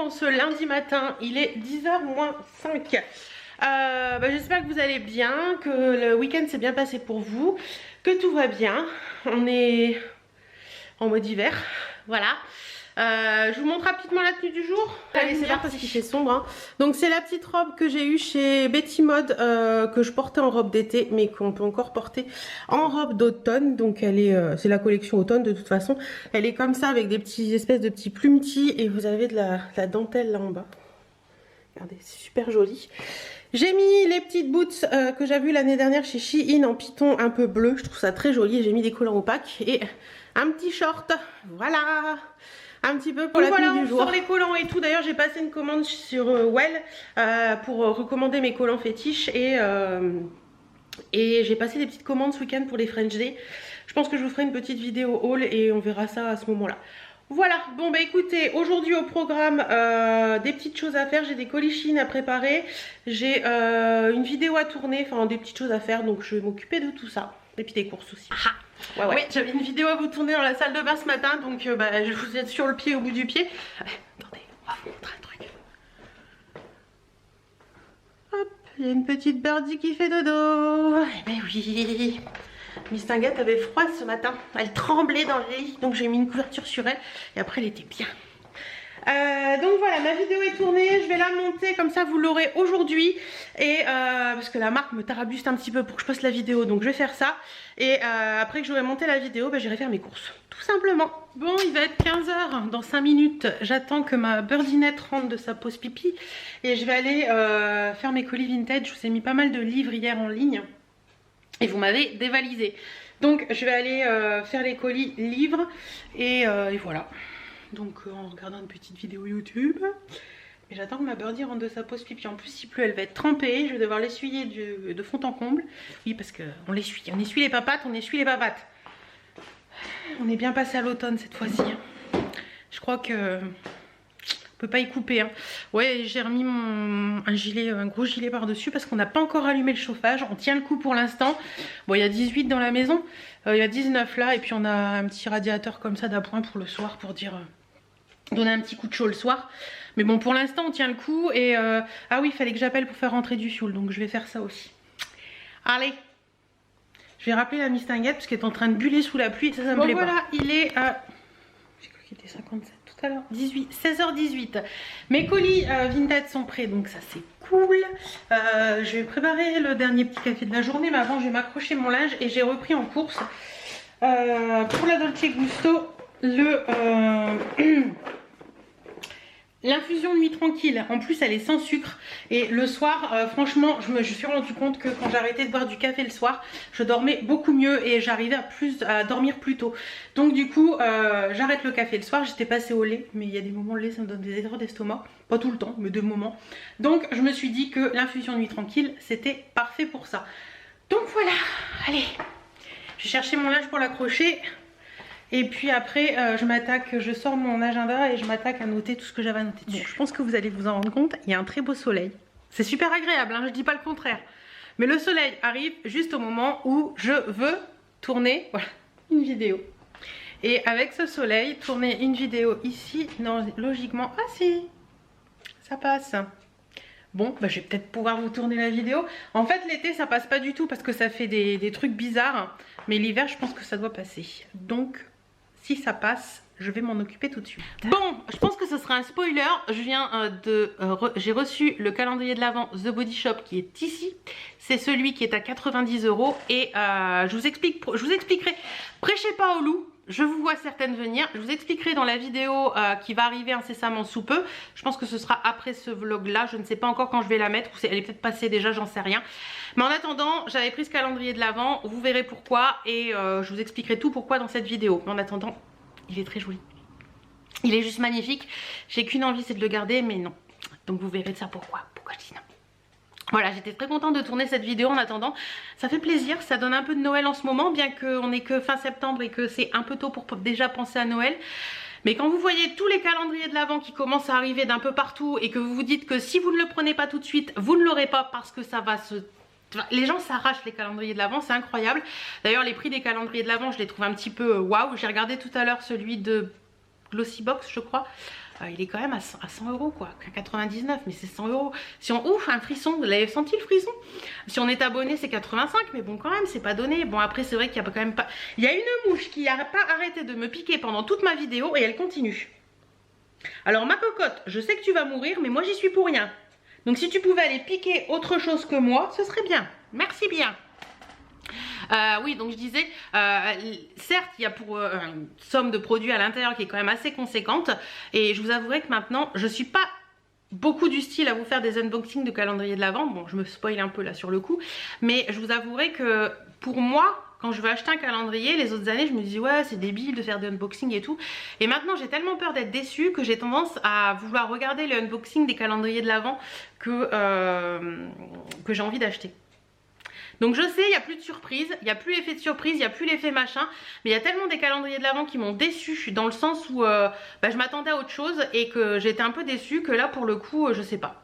en ce lundi matin, il est 10h moins 5. J'espère que vous allez bien, que le week-end s'est bien passé pour vous, que tout va bien. On est en mode hiver, voilà. Je vous montre rapidement la tenue du jour. Allez, c'est parti parce qu'il fait sombre, hein. Donc c'est la petite robe que j'ai eue chez Betty Mode, que je portais en robe d'été, mais qu'on peut encore porter en robe d'automne. Donc elle est, c'est la collection automne de toute façon. Elle est comme ça avec des petits espèces de petits plumetis et vous avez de la dentelle là en bas. Regardez, c'est super joli. J'ai mis les petites boots que j'avais vues l'année dernière chez Shein en python un peu bleu. Je trouve ça très joli. J'ai mis des collants opaques et un petit short. Voilà. Un petit peu pour la tenue du jour. Sur les collants et tout, d'ailleurs j'ai passé une commande sur Well pour recommander mes collants fétiches et j'ai passé des petites commandes ce week-end pour les French Day. Je pense que je vous ferai une petite vidéo haul et on verra ça à ce moment-là. Voilà, bon bah écoutez, aujourd'hui au programme, des petites choses à faire, j'ai des colis Shein à préparer, j'ai une vidéo à tourner, enfin des petites choses à faire, donc je vais m'occuper de tout ça. Et puis des courses aussi. Ouais. Oui, j'avais une vidéo à vous tourner dans la salle de bain ce matin, donc je vous ai sur le pied au bout du pied. Attendez, on va vous montrer un truc. Hop, il y a une petite birdie qui fait dodo. Eh ben oui. Miss Tinguette avait froid ce matin, elle tremblait dans le lit, donc j'ai mis une couverture sur elle et après elle était bien. Donc voilà, ma vidéo est tournée, je vais la monter comme ça vous l'aurez aujourd'hui et parce que la marque me tarabuste un petit peu pour que je poste la vidéo, donc je vais faire ça et après que j'aurai monté la vidéo, j'irai faire mes courses, tout simplement. Bon, il va être 15 h, dans 5 minutes, j'attends que ma birdinette rentre de sa pause pipi et je vais aller faire mes colis vintage. Je vous ai mis pas mal de livres hier en ligne et vous m'avez dévalisé, donc je vais aller faire les colis livres et voilà. Donc en regardant une petite vidéo YouTube. Et j'attends que ma birdie rentre de sa pause pipi. En plus s'il pleut elle va être trempée. Je vais devoir l'essuyer de fond en comble. Oui parce qu'on l'essuie. On essuie les papates, on essuie les papates. On est bien passé à l'automne cette fois-ci. Je crois que on peut pas y couper, hein. Ouais, j'ai remis un gros gilet par-dessus parce qu'on n'a pas encore allumé le chauffage. On tient le coup pour l'instant. Bon, il y a 18 dans la maison. Il y a 19 là. Et puis on a un petit radiateur comme ça d'appoint pour le soir pour dire... donner un petit coup de chaud le soir, mais bon pour l'instant on tient le coup et ah oui il fallait que j'appelle pour faire rentrer du fioul, donc je vais faire ça aussi. Allez, je vais rappeler la Miss Tinguette parce qu'elle est en train de buller sous la pluie, ça me plaît pas. Voilà, il est j'ai cru qu'il était 57 tout à l'heure, 16h18. Mes colis vintage sont prêts, donc ça c'est cool. Je vais préparer le dernier petit café de la journée, mais avant je vais m'accrocher mon linge et j'ai repris en course pour la Dolce Gusto l'infusion nuit tranquille. En plus elle est sans sucre et le soir franchement je me suis rendu compte que quand j'arrêtais de boire du café le soir je dormais beaucoup mieux et j'arrivais à dormir plus tôt. Donc du coup j'arrête le café le soir. J'étais passée au lait, mais il y a des moments le lait ça me donne des erreurs d'estomac, pas tout le temps mais des moments, donc je me suis dit que l'infusion nuit tranquille c'était parfait pour ça. Donc voilà, allez je vais chercher mon linge pour l'accrocher. Et puis après, je sors mon agenda et je m'attaque à noter tout ce que j'avais à noter dessus. Bon, je pense que vous allez vous en rendre compte, il y a un très beau soleil. C'est super agréable, hein, je dis pas le contraire. Mais le soleil arrive juste au moment où je veux tourner une vidéo. Et avec ce soleil, tourner une vidéo ici, non, logiquement, ah si, ça passe. Bon, je vais peut-être pouvoir vous tourner la vidéo. En fait, l'été, ça passe pas du tout parce que ça fait des trucs bizarres. Mais l'hiver, je pense que ça doit passer. Donc... si ça passe, je vais m'en occuper tout de suite. Bon, je pense que ce sera un spoiler. J'ai reçu le calendrier de l'Avent The Body Shop qui est ici. C'est celui qui est à 90 € et je vous expliquerai. Prêchez pas au loup. Je vous vois certaines venir. Je vous expliquerai dans la vidéo qui va arriver incessamment sous peu. Je pense que ce sera après ce vlog là. Je ne sais pas encore quand je vais la mettre. Elle est peut-être passée déjà, j'en sais rien. Mais en attendant, j'avais pris ce calendrier de l'Avent. Vous verrez pourquoi et je vous expliquerai tout pourquoi dans cette vidéo. Mais en attendant, il est très joli. Il est juste magnifique. J'ai qu'une envie, c'est de le garder, mais non. Donc vous verrez de ça pourquoi. Pourquoi je dis non. Voilà, j'étais très contente de tourner cette vidéo en attendant. Ça fait plaisir, ça donne un peu de Noël en ce moment, bien qu'on n'est que fin septembre et que c'est un peu tôt pour déjà penser à Noël. Mais quand vous voyez tous les calendriers de l'Avent qui commencent à arriver d'un peu partout et que vous vous dites que si vous ne le prenez pas tout de suite, vous ne l'aurez pas parce que ça va se... Les gens s'arrachent les calendriers de l'Avent, c'est incroyable. D'ailleurs les prix des calendriers de l'Avent je les trouve un petit peu waouh. J'ai regardé tout à l'heure celui de Glossybox je crois. il est quand même à 100 euros quoi, à 99, mais c'est 100 euros. Si on ouf, un frisson, vous l'avez senti le frisson? Si on est abonné c'est 85, mais bon quand même c'est pas donné. Bon après c'est vrai qu'il y a quand même pas, il y a une mouche qui n'a pas arrêté de me piquer pendant toute ma vidéo et elle continue. Alors ma cocotte, je sais que tu vas mourir, mais moi j'y suis pour rien. Donc si tu pouvais aller piquer autre chose que moi, ce serait bien. Merci bien. Oui, donc je disais, certes, il y a pour une somme de produits à l'intérieur qui est quand même assez conséquente. Et je vous avouerai que maintenant, je suis pas beaucoup du style à vous faire des unboxings de calendrier de l'Avent. Bon, je me spoil un peu là sur le coup. Mais je vous avouerai que pour moi, quand je veux acheter un calendrier, les autres années, je me dis ouais, c'est débile de faire des unboxings et tout. Et maintenant, j'ai tellement peur d'être déçue que j'ai tendance à vouloir regarder les unboxings des calendriers de l'Avent que j'ai envie d'acheter. Donc je sais, il n'y a plus de surprise, il n'y a plus l'effet de surprise, il n'y a plus l'effet machin. Mais il y a tellement des calendriers de l'Avent qui m'ont déçue dans le sens où je m'attendais à autre chose et que j'étais un peu déçue que là pour le coup, je sais pas.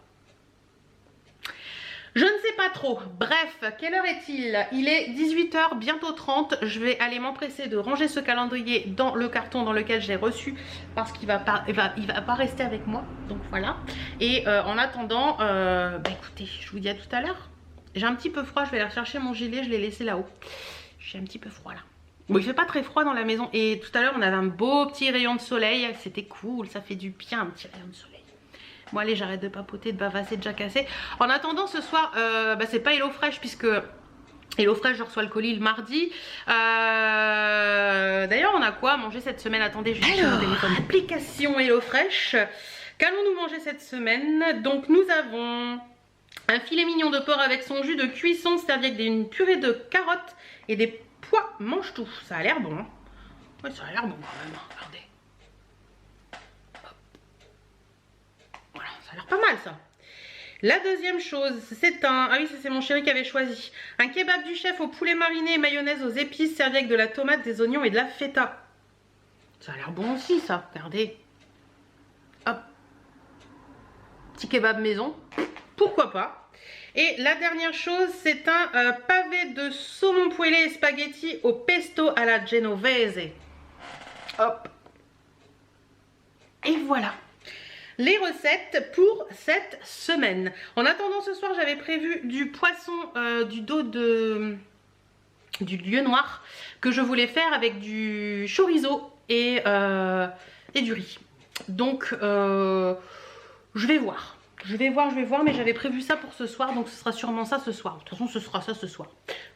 Je ne sais pas trop. Bref, quelle heure est-il? Il est 18 h, bientôt 30. Je vais aller m'empresser de ranger ce calendrier dans le carton dans lequel je l'ai reçu parce qu'il va pas rester avec moi. Donc voilà. Et en attendant, écoutez, je vous dis à tout à l'heure. J'ai un petit peu froid, je vais aller chercher mon gilet, je l'ai laissé là-haut. J'ai un petit peu froid là. Bon, il fait pas très froid dans la maison. Et tout à l'heure, on avait un beau petit rayon de soleil. C'était cool, ça fait du bien un petit rayon de soleil. Bon allez, j'arrête de papoter, de bavasser, de jacasser. En attendant, ce soir, c'est pas HelloFresh puisque HelloFresh, je reçois le colis le mardi. D'ailleurs, on a quoi à manger cette semaine? Attendez, je vais chercher mon téléphone. Application HelloFresh. Qu'allons-nous manger cette semaine? Donc nous avons un filet mignon de porc avec son jus de cuisson servi avec une purée de carottes et des pois mange-tout. Ça a l'air bon. Hein. Ouais, ça a l'air bon quand même. Regardez. Voilà, ça a l'air pas mal ça. La deuxième chose, c'est un... Ah oui, c'est mon chéri qui avait choisi. Un kebab du chef au poulet mariné et mayonnaise aux épices servi avec de la tomate, des oignons et de la feta. Ça a l'air bon aussi ça, regardez. Hop. Petit kebab maison. Pourquoi pas. Et la dernière chose, c'est un pavé de saumon poêlé et spaghetti au pesto à la genovese. Hop. Et voilà les recettes pour cette semaine. En attendant, ce soir, j'avais prévu du poisson du dos du lieu noir que je voulais faire avec du chorizo et du riz. Donc, je vais voir. Je vais voir, mais j'avais prévu ça pour ce soir, donc ce sera sûrement ça ce soir. De toute façon, ce sera ça ce soir.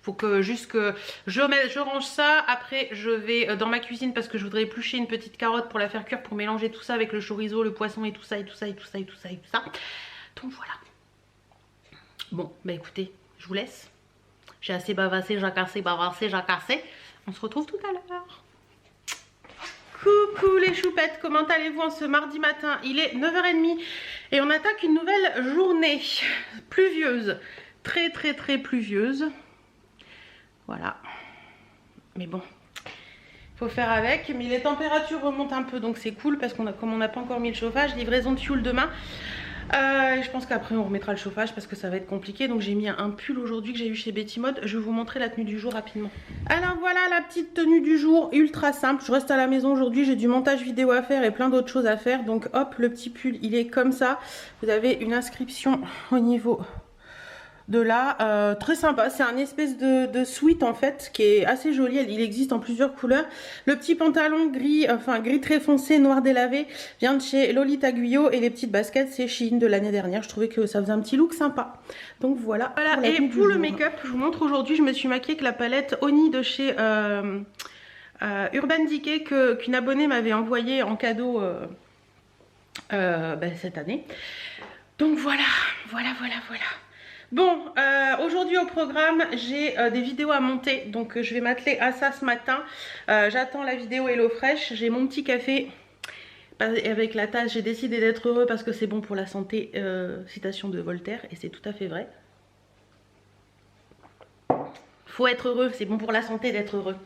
Faut que juste que je range ça. Après, je vais dans ma cuisine parce que je voudrais éplucher une petite carotte pour la faire cuire, pour mélanger tout ça avec le chorizo, le poisson et tout ça, et tout ça, et tout ça, et tout ça, et tout ça. Donc voilà. Bon, bah écoutez, je vous laisse. J'ai assez bavassé, jacassé. On se retrouve tout à l'heure. Coucou les choupettes, comment allez-vous en ce mardi matin? Il est 9 h 30 et on attaque une nouvelle journée pluvieuse, très pluvieuse. Voilà, mais bon, faut faire avec. Mais les températures remontent un peu, donc c'est cool parce qu'on a, comme on n'a pas encore mis le chauffage, livraison de fioul demain. Je pense qu'après on remettra le chauffage parce que ça va être compliqué. Donc j'ai mis un pull aujourd'hui que j'ai eu chez Betty Mode. Je vais vous montrer la tenue du jour rapidement. Alors voilà la petite tenue du jour, ultra simple. Je reste à la maison aujourd'hui, j'ai du montage vidéo à faire et plein d'autres choses à faire. Donc hop, le petit pull il est comme ça. Vous avez une inscription au niveau de là, très sympa. C'est un espèce de sweat en fait qui est assez joli. Il existe en plusieurs couleurs. Le petit pantalon gris, enfin gris très foncé, noir délavé, vient de chez Lolita Guyot. Et les petites baskets c'est Shein de l'année dernière. Je trouvais que ça faisait un petit look sympa. Donc voilà. Et pour le make-up, je vous montre aujourd'hui, je me suis maquillée avec la palette Oni de chez Urban Decay qu'une abonnée m'avait envoyé en cadeau cette année. Donc voilà. Bon, aujourd'hui au programme, j'ai des vidéos à monter, donc je vais m'atteler à ça ce matin. J'attends la vidéo HelloFresh, j'ai mon petit café avec la tasse. J'ai décidé d'être heureux parce que c'est bon pour la santé, citation de Voltaire, et c'est tout à fait vrai. Faut être heureux, c'est bon pour la santé d'être heureux.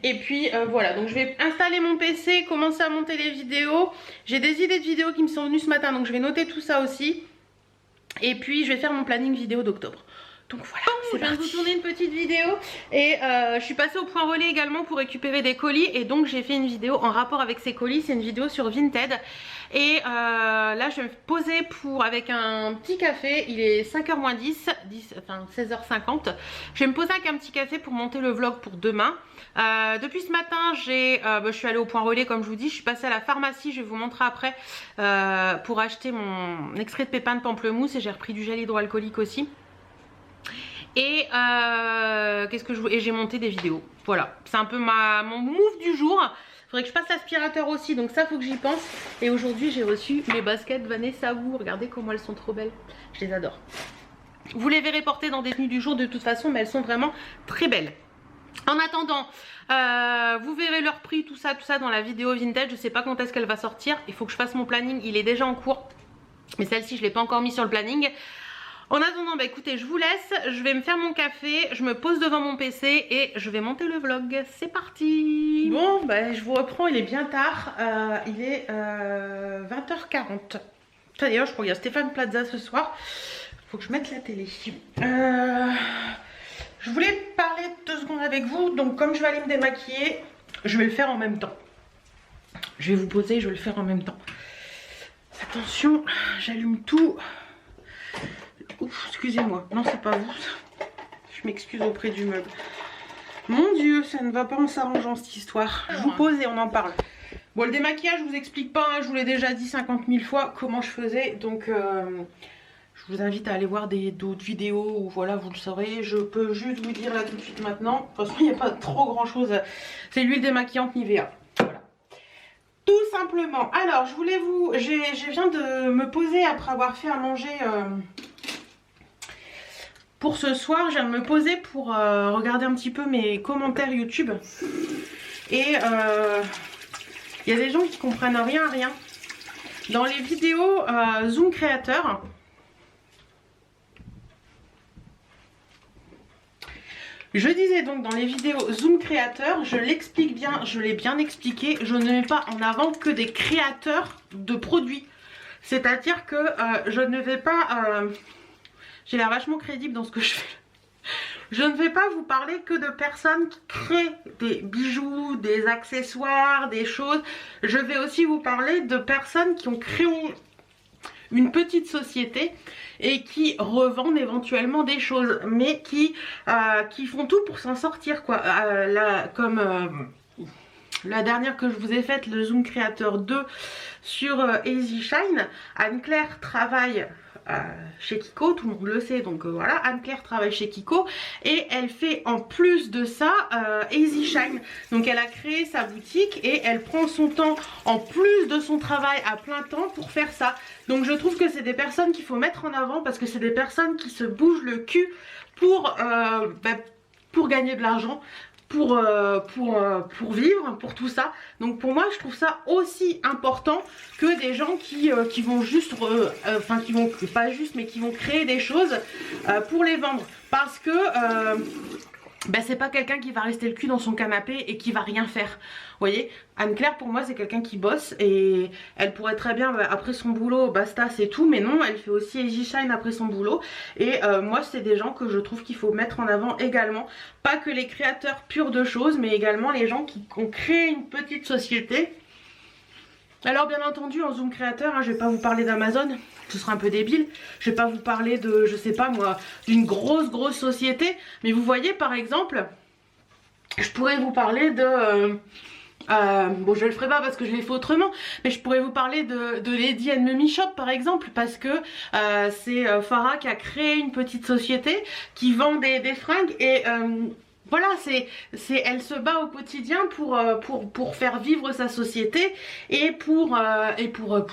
Et puis voilà, donc je vais installer mon PC, commencer à monter les vidéos. J'ai des idées de vidéos qui me sont venues ce matin, donc je vais noter tout ça aussi. Et puis je vais faire mon planning vidéo d'octobre. Donc voilà, je viens de vous tourner une petite vidéo et je suis passée au point relais également pour récupérer des colis et donc j'ai fait une vidéo en rapport avec ces colis. C'est une vidéo sur Vinted et là je vais me poser avec un petit café. Il est 5h moins 10, enfin 16h50. Je vais me poser avec un petit café pour monter le vlog pour demain. Depuis ce matin je suis allée au point relais comme je vous dis. Je suis passée à la pharmacie, je vais vous montrer après, pour acheter mon extrait de pépins de pamplemousse et j'ai repris du gel hydroalcoolique aussi. Et j'ai monté des vidéos. Voilà, c'est un peu mon move du jour. Il faudrait que je passe l'aspirateur aussi, donc ça faut que j'y pense. Et aujourd'hui j'ai reçu mes baskets Vanessa Wu. Regardez comment elles sont trop belles. Je les adore. Vous les verrez porter dans des tenues du jour de toute façon, mais elles sont vraiment très belles. En attendant, vous verrez leur prix, tout ça dans la vidéo Vinted. Je sais pas quand est-ce qu'elle va sortir. Il faut que je fasse mon planning, il est déjà en cours. Mais celle-ci je l'ai pas encore mis sur le planning. En attendant, bah écoutez, je vous laisse, je vais me faire mon café, je me pose devant mon PC et je vais monter le vlog. C'est parti. Bon, bah je vous reprends, il est bien tard, il est 20h40. D'ailleurs, je crois qu'il y a Stéphane Plaza ce soir, faut que je mette la télé. Je voulais parler 2 secondes avec vous, donc comme je vais aller me démaquiller, je vais le faire en même temps. Je vais vous poser, je vais le faire en même temps. Attention, j'allume tout. Ouf, excusez-moi, non c'est pas vous. Je m'excuse auprès du meuble. Mon dieu, ça ne va pas en s'arrangeant cette histoire. Je vous pose et on en parle. Bon, le démaquillage, je vous explique pas, hein, je vous l'ai déjà dit 50 000 fois comment je faisais. Donc je vous invite à aller voir d'autres vidéos où voilà, vous le saurez. Je peux juste vous dire là tout de suite maintenant. De toute façon, il n'y a pas trop grand chose. C'est l'huile démaquillante Nivea. Voilà. Tout simplement. Alors, je viens de me poser après avoir fait à manger. Pour ce soir, je viens de me poser pour regarder un petit peu mes commentaires YouTube. Et il y a des gens qui comprennent rien à rien. Dans les vidéos Zoom Créateur, je disais donc dans les vidéos Zoom Créateur, je l'explique bien, je l'ai bien expliqué, je ne mets pas en avant que des créateurs de produits. C'est-à-dire que je ne vais pas... j'ai l'air vachement crédible dans ce que je fais. Je ne vais pas vous parler que de personnes qui créent des bijoux, des accessoires, des choses. Je vais aussi vous parler de personnes qui ont créé une petite société et qui revendent éventuellement des choses, mais qui font tout pour s'en sortir, quoi. Comme la dernière que je vous ai faite, le Zoom Creator 2 sur Easy Shine, Anne-Claire travaille chez Kiko, tout le monde le sait, donc voilà, Anne-Claire travaille chez Kiko et elle fait en plus de ça Easy Shine. Donc elle a créé sa boutique et elle prend son temps en plus de son travail à plein temps pour faire ça. Donc je trouve que c'est des personnes qu'il faut mettre en avant parce que c'est des personnes qui se bougent le cul pour gagner de l'argent. Pour vivre, pour tout ça. Donc pour moi je trouve ça aussi important que des gens qui vont juste qui vont pas juste mais qui vont créer des choses pour les vendre, parce que c'est pas quelqu'un qui va rester le cul dans son canapé et qui va rien faire. Vous voyez, Anne-Claire pour moi c'est quelqu'un qui bosse et elle pourrait très bien après son boulot basta c'est tout, mais non, elle fait aussi Easy Shine après son boulot. Et moi c'est des gens que je trouve qu'il faut mettre en avant également, pas que les créateurs purs de choses mais également les gens qui ont créé une petite société. Alors bien entendu en Zoom Créateur, hein, je vais pas vous parler d'Amazon, ce sera un peu débile. Je vais pas vous parler de, je sais pas moi, d'une grosse société. Mais vous voyez par exemple, je pourrais vous parler de... bon je le ferai pas parce que je l'ai fait autrement, mais je pourrais vous parler de Lady and Mummy Shop par exemple, parce que c'est Farah qui a créé une petite société qui vend des fringues et... voilà, elle se bat au quotidien pour faire vivre sa société et pour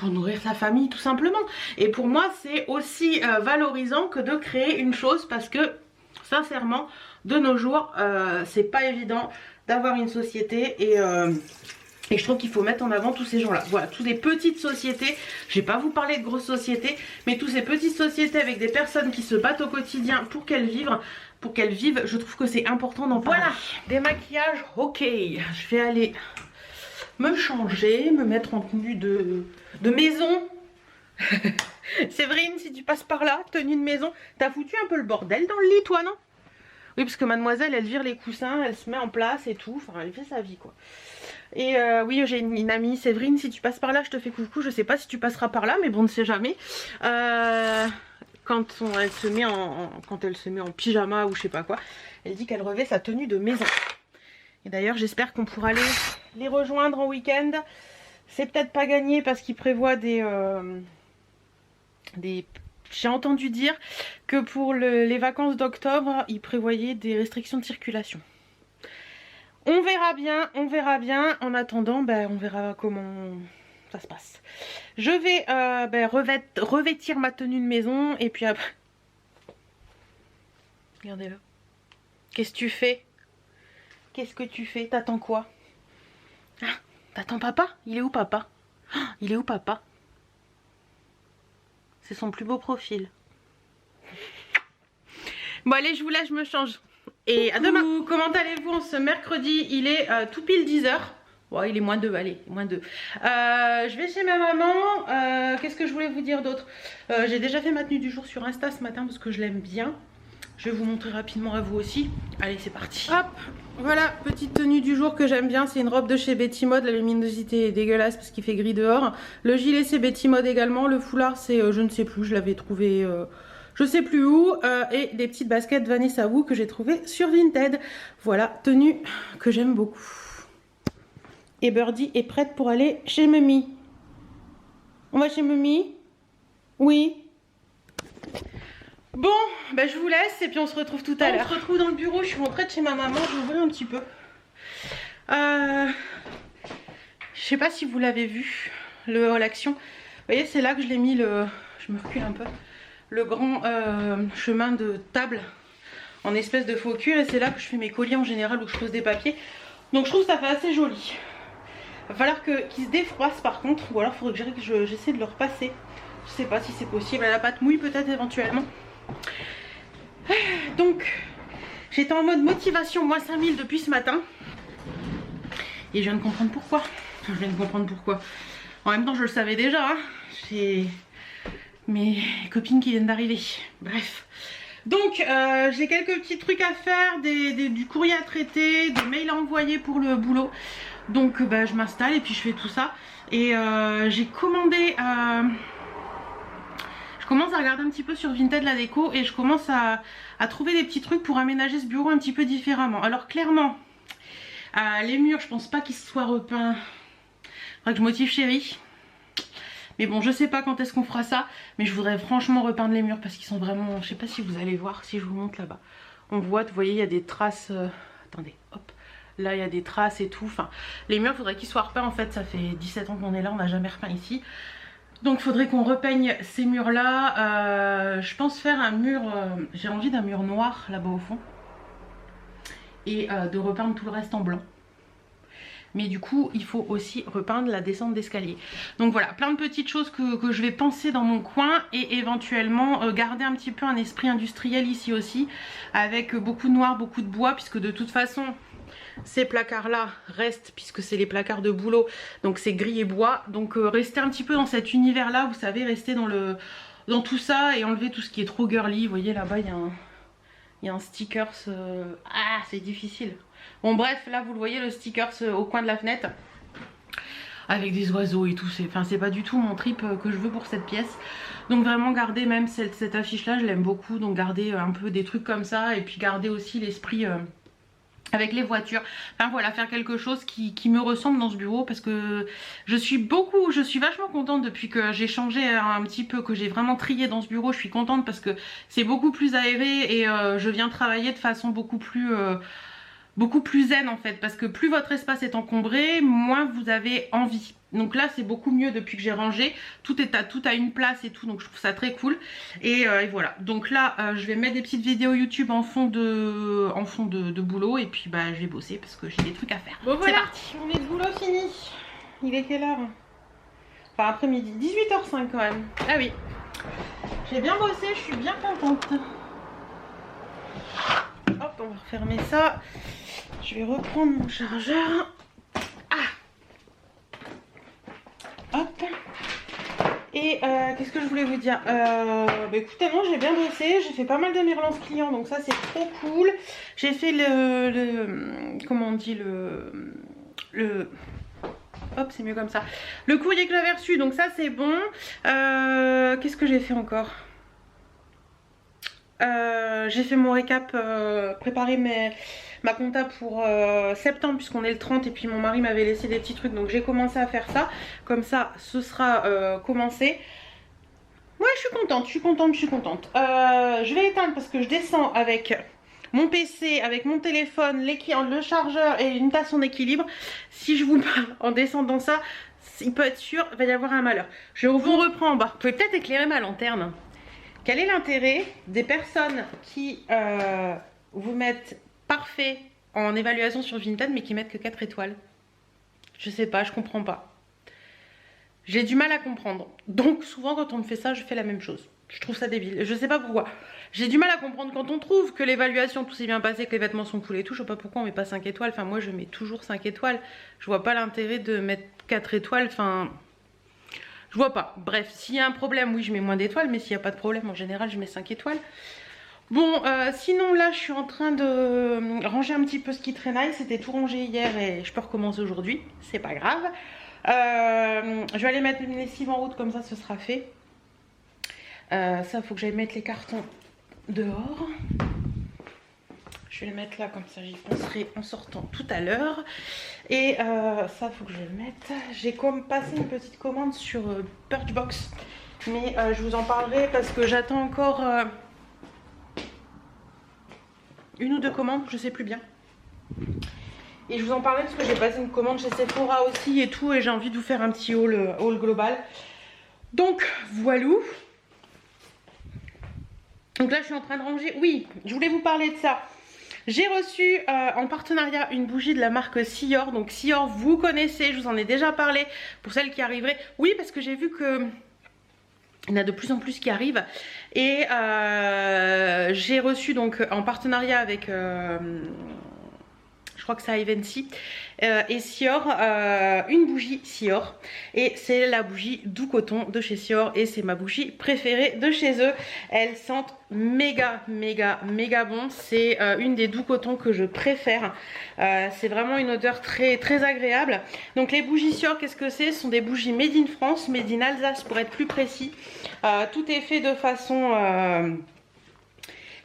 nourrir sa famille tout simplement. Et pour moi c'est aussi valorisant que de créer une chose, parce que sincèrement de nos jours c'est pas évident d'avoir une société et je trouve qu'il faut mettre en avant tous ces gens là. Voilà, toutes des petites sociétés. Je vais pas vous parler de grosses sociétés, mais toutes ces petites sociétés avec des personnes qui se battent au quotidien pour qu'elles vivent, je trouve que c'est important d'en parler. Voilà, démaquillage, ok. Je vais aller me changer, me mettre en tenue de maison. Séverine, si tu passes par là, tenue de maison, t'as foutu un peu le bordel dans le lit, toi, non? Oui, parce que mademoiselle, elle vire les coussins, elle se met en place et tout. Enfin, elle fait sa vie, quoi. Et oui, j'ai une amie, Séverine, si tu passes par là, je te fais coucou. Je sais pas si tu passeras par là, mais bon, on ne sait jamais. Quand elle se met en pyjama ou je sais pas quoi, elle dit qu'elle revêt sa tenue de maison. Et d'ailleurs, j'espère qu'on pourra les rejoindre en week-end. C'est peut-être pas gagné parce qu'ils prévoient des j'ai entendu dire que pour les vacances d'octobre, ils prévoyaient des restrictions de circulation. On verra bien, on verra bien. En attendant, ben, on verra comment ça se passe. Je vais revêtir ma tenue de maison et puis après... Regardez-le. Qu'est-ce que tu fais? Qu'est-ce que tu fais? T'attends quoi? Ah, t'attends papa? Il est où papa? Ah, il est où papa? C'est son plus beau profil. Bon allez, je vous laisse, je me change. Et à demain. Comment allez-vous en ce mercredi? Il est tout pile 10h. Bon, il est moins 2, allez, moins 2. Je vais chez ma maman. Qu'est-ce que je voulais vous dire d'autre? J'ai déjà fait ma tenue du jour sur Insta ce matin parce que je l'aime bien. Je vais vous montrer rapidement à vous aussi. Allez, c'est parti. Hop, voilà, petite tenue du jour que j'aime bien. C'est une robe de chez Betty Mode. La luminosité est dégueulasse parce qu'il fait gris dehors. Le gilet, c'est Betty Mode également. Le foulard, c'est je ne sais plus. Je l'avais trouvé je sais plus où. Et des petites baskets Vanessa Wu que j'ai trouvées sur Vinted. Voilà, tenue que j'aime beaucoup. Et Birdie est prête pour aller chez Mamie. On va chez Mamie? Oui. Bon, bah je vous laisse et puis on se retrouve tout à l'heure. On se retrouve dans le bureau, je suis rentrée de chez ma maman, je vais ouvrir un petit peu. Je sais pas si vous l'avez vu, le haul action. Vous voyez, c'est là que je l'ai mis le... Je me recule un peu. Le grand chemin de table en espèce de faux cuir. Et c'est là que je fais mes colis en général, où je pose des papiers. Donc je trouve que ça fait assez joli. Il va falloir qu'il se défroisse par contre. Ou alors il faudrait que j'essaie de le repasser. Je sais pas si c'est possible. La pâte mouille peut-être éventuellement. Donc j'étais en mode motivation moins 5000 depuis ce matin. Et je viens de comprendre pourquoi. Enfin, je viens de comprendre pourquoi. En même temps je le savais déjà. Hein. J'ai mes copines qui viennent d'arriver. Bref. Donc j'ai quelques petits trucs à faire. Du courrier à traiter. Des mails à envoyer pour le boulot. Donc bah, je m'installe et puis je fais tout ça. Et j'ai commandé... Je commence à regarder un petit peu sur Vinted la déco et je commence à trouver des petits trucs pour aménager ce bureau un petit peu différemment. Alors clairement, les murs, je pense pas qu'ils soient repeints. Faudrait que je motive Chérie. Mais bon, je sais pas quand est-ce qu'on fera ça. Mais je voudrais franchement repeindre les murs parce qu'ils sont vraiment... Je sais pas si vous allez voir, si je vous montre là-bas. On voit, vous voyez, il y a des traces... Attendez, hop. Là, il y a des traces et tout. Enfin, les murs, il faudrait qu'ils soient repeints. En fait, ça fait 17 ans qu'on est là, on n'a jamais repeint ici. Donc il faudrait qu'on repeigne ces murs là. Je pense faire un mur, j'ai envie d'un mur noir là-bas au fond. Et de repeindre tout le reste en blanc. Mais du coup il faut aussi repeindre la descente d'escalier. Donc voilà, plein de petites choses que je vais penser dans mon coin. Et éventuellement garder un petit peu un esprit industriel ici aussi. Avec beaucoup de noir, beaucoup de bois. Puisque de toute façon... Ces placards là restent puisque c'est les placards de boulot, donc c'est gris et bois. Donc rester un petit peu dans cet univers là, vous savez, rester dans tout ça et enlever tout ce qui est trop girly. Vous voyez là-bas il y a un stickers, ah c'est difficile. Bon bref, là vous le voyez, le stickers au coin de la fenêtre avec des oiseaux et tout. C'est pas du tout mon trip que je veux pour cette pièce. Donc vraiment garder même cette affiche là, je l'aime beaucoup. Donc garder un peu des trucs comme ça et puis garder aussi l'esprit... avec les voitures, enfin voilà, faire quelque chose qui me ressemble dans ce bureau. Parce que je suis vachement contente depuis que j'ai changé un petit peu, que j'ai vraiment trié dans ce bureau. Je suis contente parce que c'est beaucoup plus aéré et je viens travailler de façon beaucoup plus zen en fait. Parce que plus votre espace est encombré, moins vous avez envie. Donc là c'est beaucoup mieux depuis que j'ai rangé. Tout a une place et tout, donc je trouve ça très cool. Et voilà, donc là je vais mettre des petites vidéos YouTube en fond de boulot. Et puis bah je vais bosser parce que j'ai des trucs à faire. Bon voilà, c'est parti, on est de boulot fini. Il est quelle heure? Enfin après-midi, 18h05 quand même. Ah oui, j'ai bien bossé, je suis bien contente. Hop, on va refermer ça. Je vais reprendre mon chargeur. Hop. Et Et qu'est-ce que je voulais vous dire, bah écoutez, non, j'ai bien bossé, j'ai fait pas mal de mes relances clients, donc ça c'est trop cool. J'ai fait comment on dit, hop, c'est mieux comme ça, le courrier que j'avais reçu, donc ça c'est bon. Qu'est-ce que j'ai fait encore? J'ai fait mon récap, préparer ma compta pour septembre puisqu'on est le 30 et puis mon mari m'avait laissé des petits trucs, donc j'ai commencé à faire ça. Comme ça, ce sera commencé. Ouais, je suis contente, je suis contente, je suis contente. Je vais éteindre parce que je descends avec mon PC, avec mon téléphone, le chargeur et une tasse en équilibre. Si je vous parle en descendant ça, il peut être sûr, il va y avoir un malheur. Je vous reprends en bas. Vous pouvez peut-être éclairer ma lanterne. Quel est l'intérêt des personnes qui vous mettent parfait en évaluation sur Vinted mais qui mettent que 4 étoiles? Je sais pas, je comprends pas. J'ai du mal à comprendre. Donc souvent quand on me fait ça, je fais la même chose. Je trouve ça débile. Je sais pas pourquoi. J'ai du mal à comprendre quand on trouve que l'évaluation tout s'est bien passé, que les vêtements sont cool et tout. Je sais pas pourquoi on met pas 5 étoiles. Enfin moi je mets toujours 5 étoiles. Je vois pas l'intérêt de mettre 4 étoiles. Enfin... je vois pas. Bref, s'il y a un problème, oui, je mets moins d'étoiles. Mais s'il n'y a pas de problème, en général, je mets 5 étoiles. Bon, sinon là, je suis en train de ranger un petit peu ce qui traînaille. C'était tout rangé hier et je peux recommencer aujourd'hui. C'est pas grave. Je vais aller mettre une lessive en route, comme ça, ce sera fait. Ça, il faut que j'aille mettre les cartons dehors. Je vais le mettre là, comme ça j'y penserai en sortant tout à l'heure. Et ça, faut que je le mette. J'ai comme passé une petite commande sur Birchbox. Mais je vous en parlerai parce que j'attends encore une ou deux commandes, je sais plus bien. Et je vous en parlerai parce que j'ai passé une commande chez Sephora aussi et tout. Et j'ai envie de vous faire un petit haul global. Donc, voilou. Donc là, je suis en train de ranger. Oui, je voulais vous parler de ça. J'ai reçu en partenariat une bougie de la marque Sior. Donc Sior, vous connaissez, je vous en ai déjà parlé pour celles qui arriveraient. Oui, parce que j'ai vu que il y en a de plus en plus qui arrivent. Et j'ai reçu donc en partenariat avec... je crois que c'est Ivancy et Sior, une bougie Sior. Et c'est la bougie doux coton de chez Sior. Et c'est ma bougie préférée de chez eux. Elles sentent méga bon. C'est une des doux cotons que je préfère. C'est vraiment une odeur très agréable. Donc les bougies Sior, qu'est-ce que c'est? Ce sont des bougies made in France, made in Alsace pour être plus précis. Tout est fait de façon...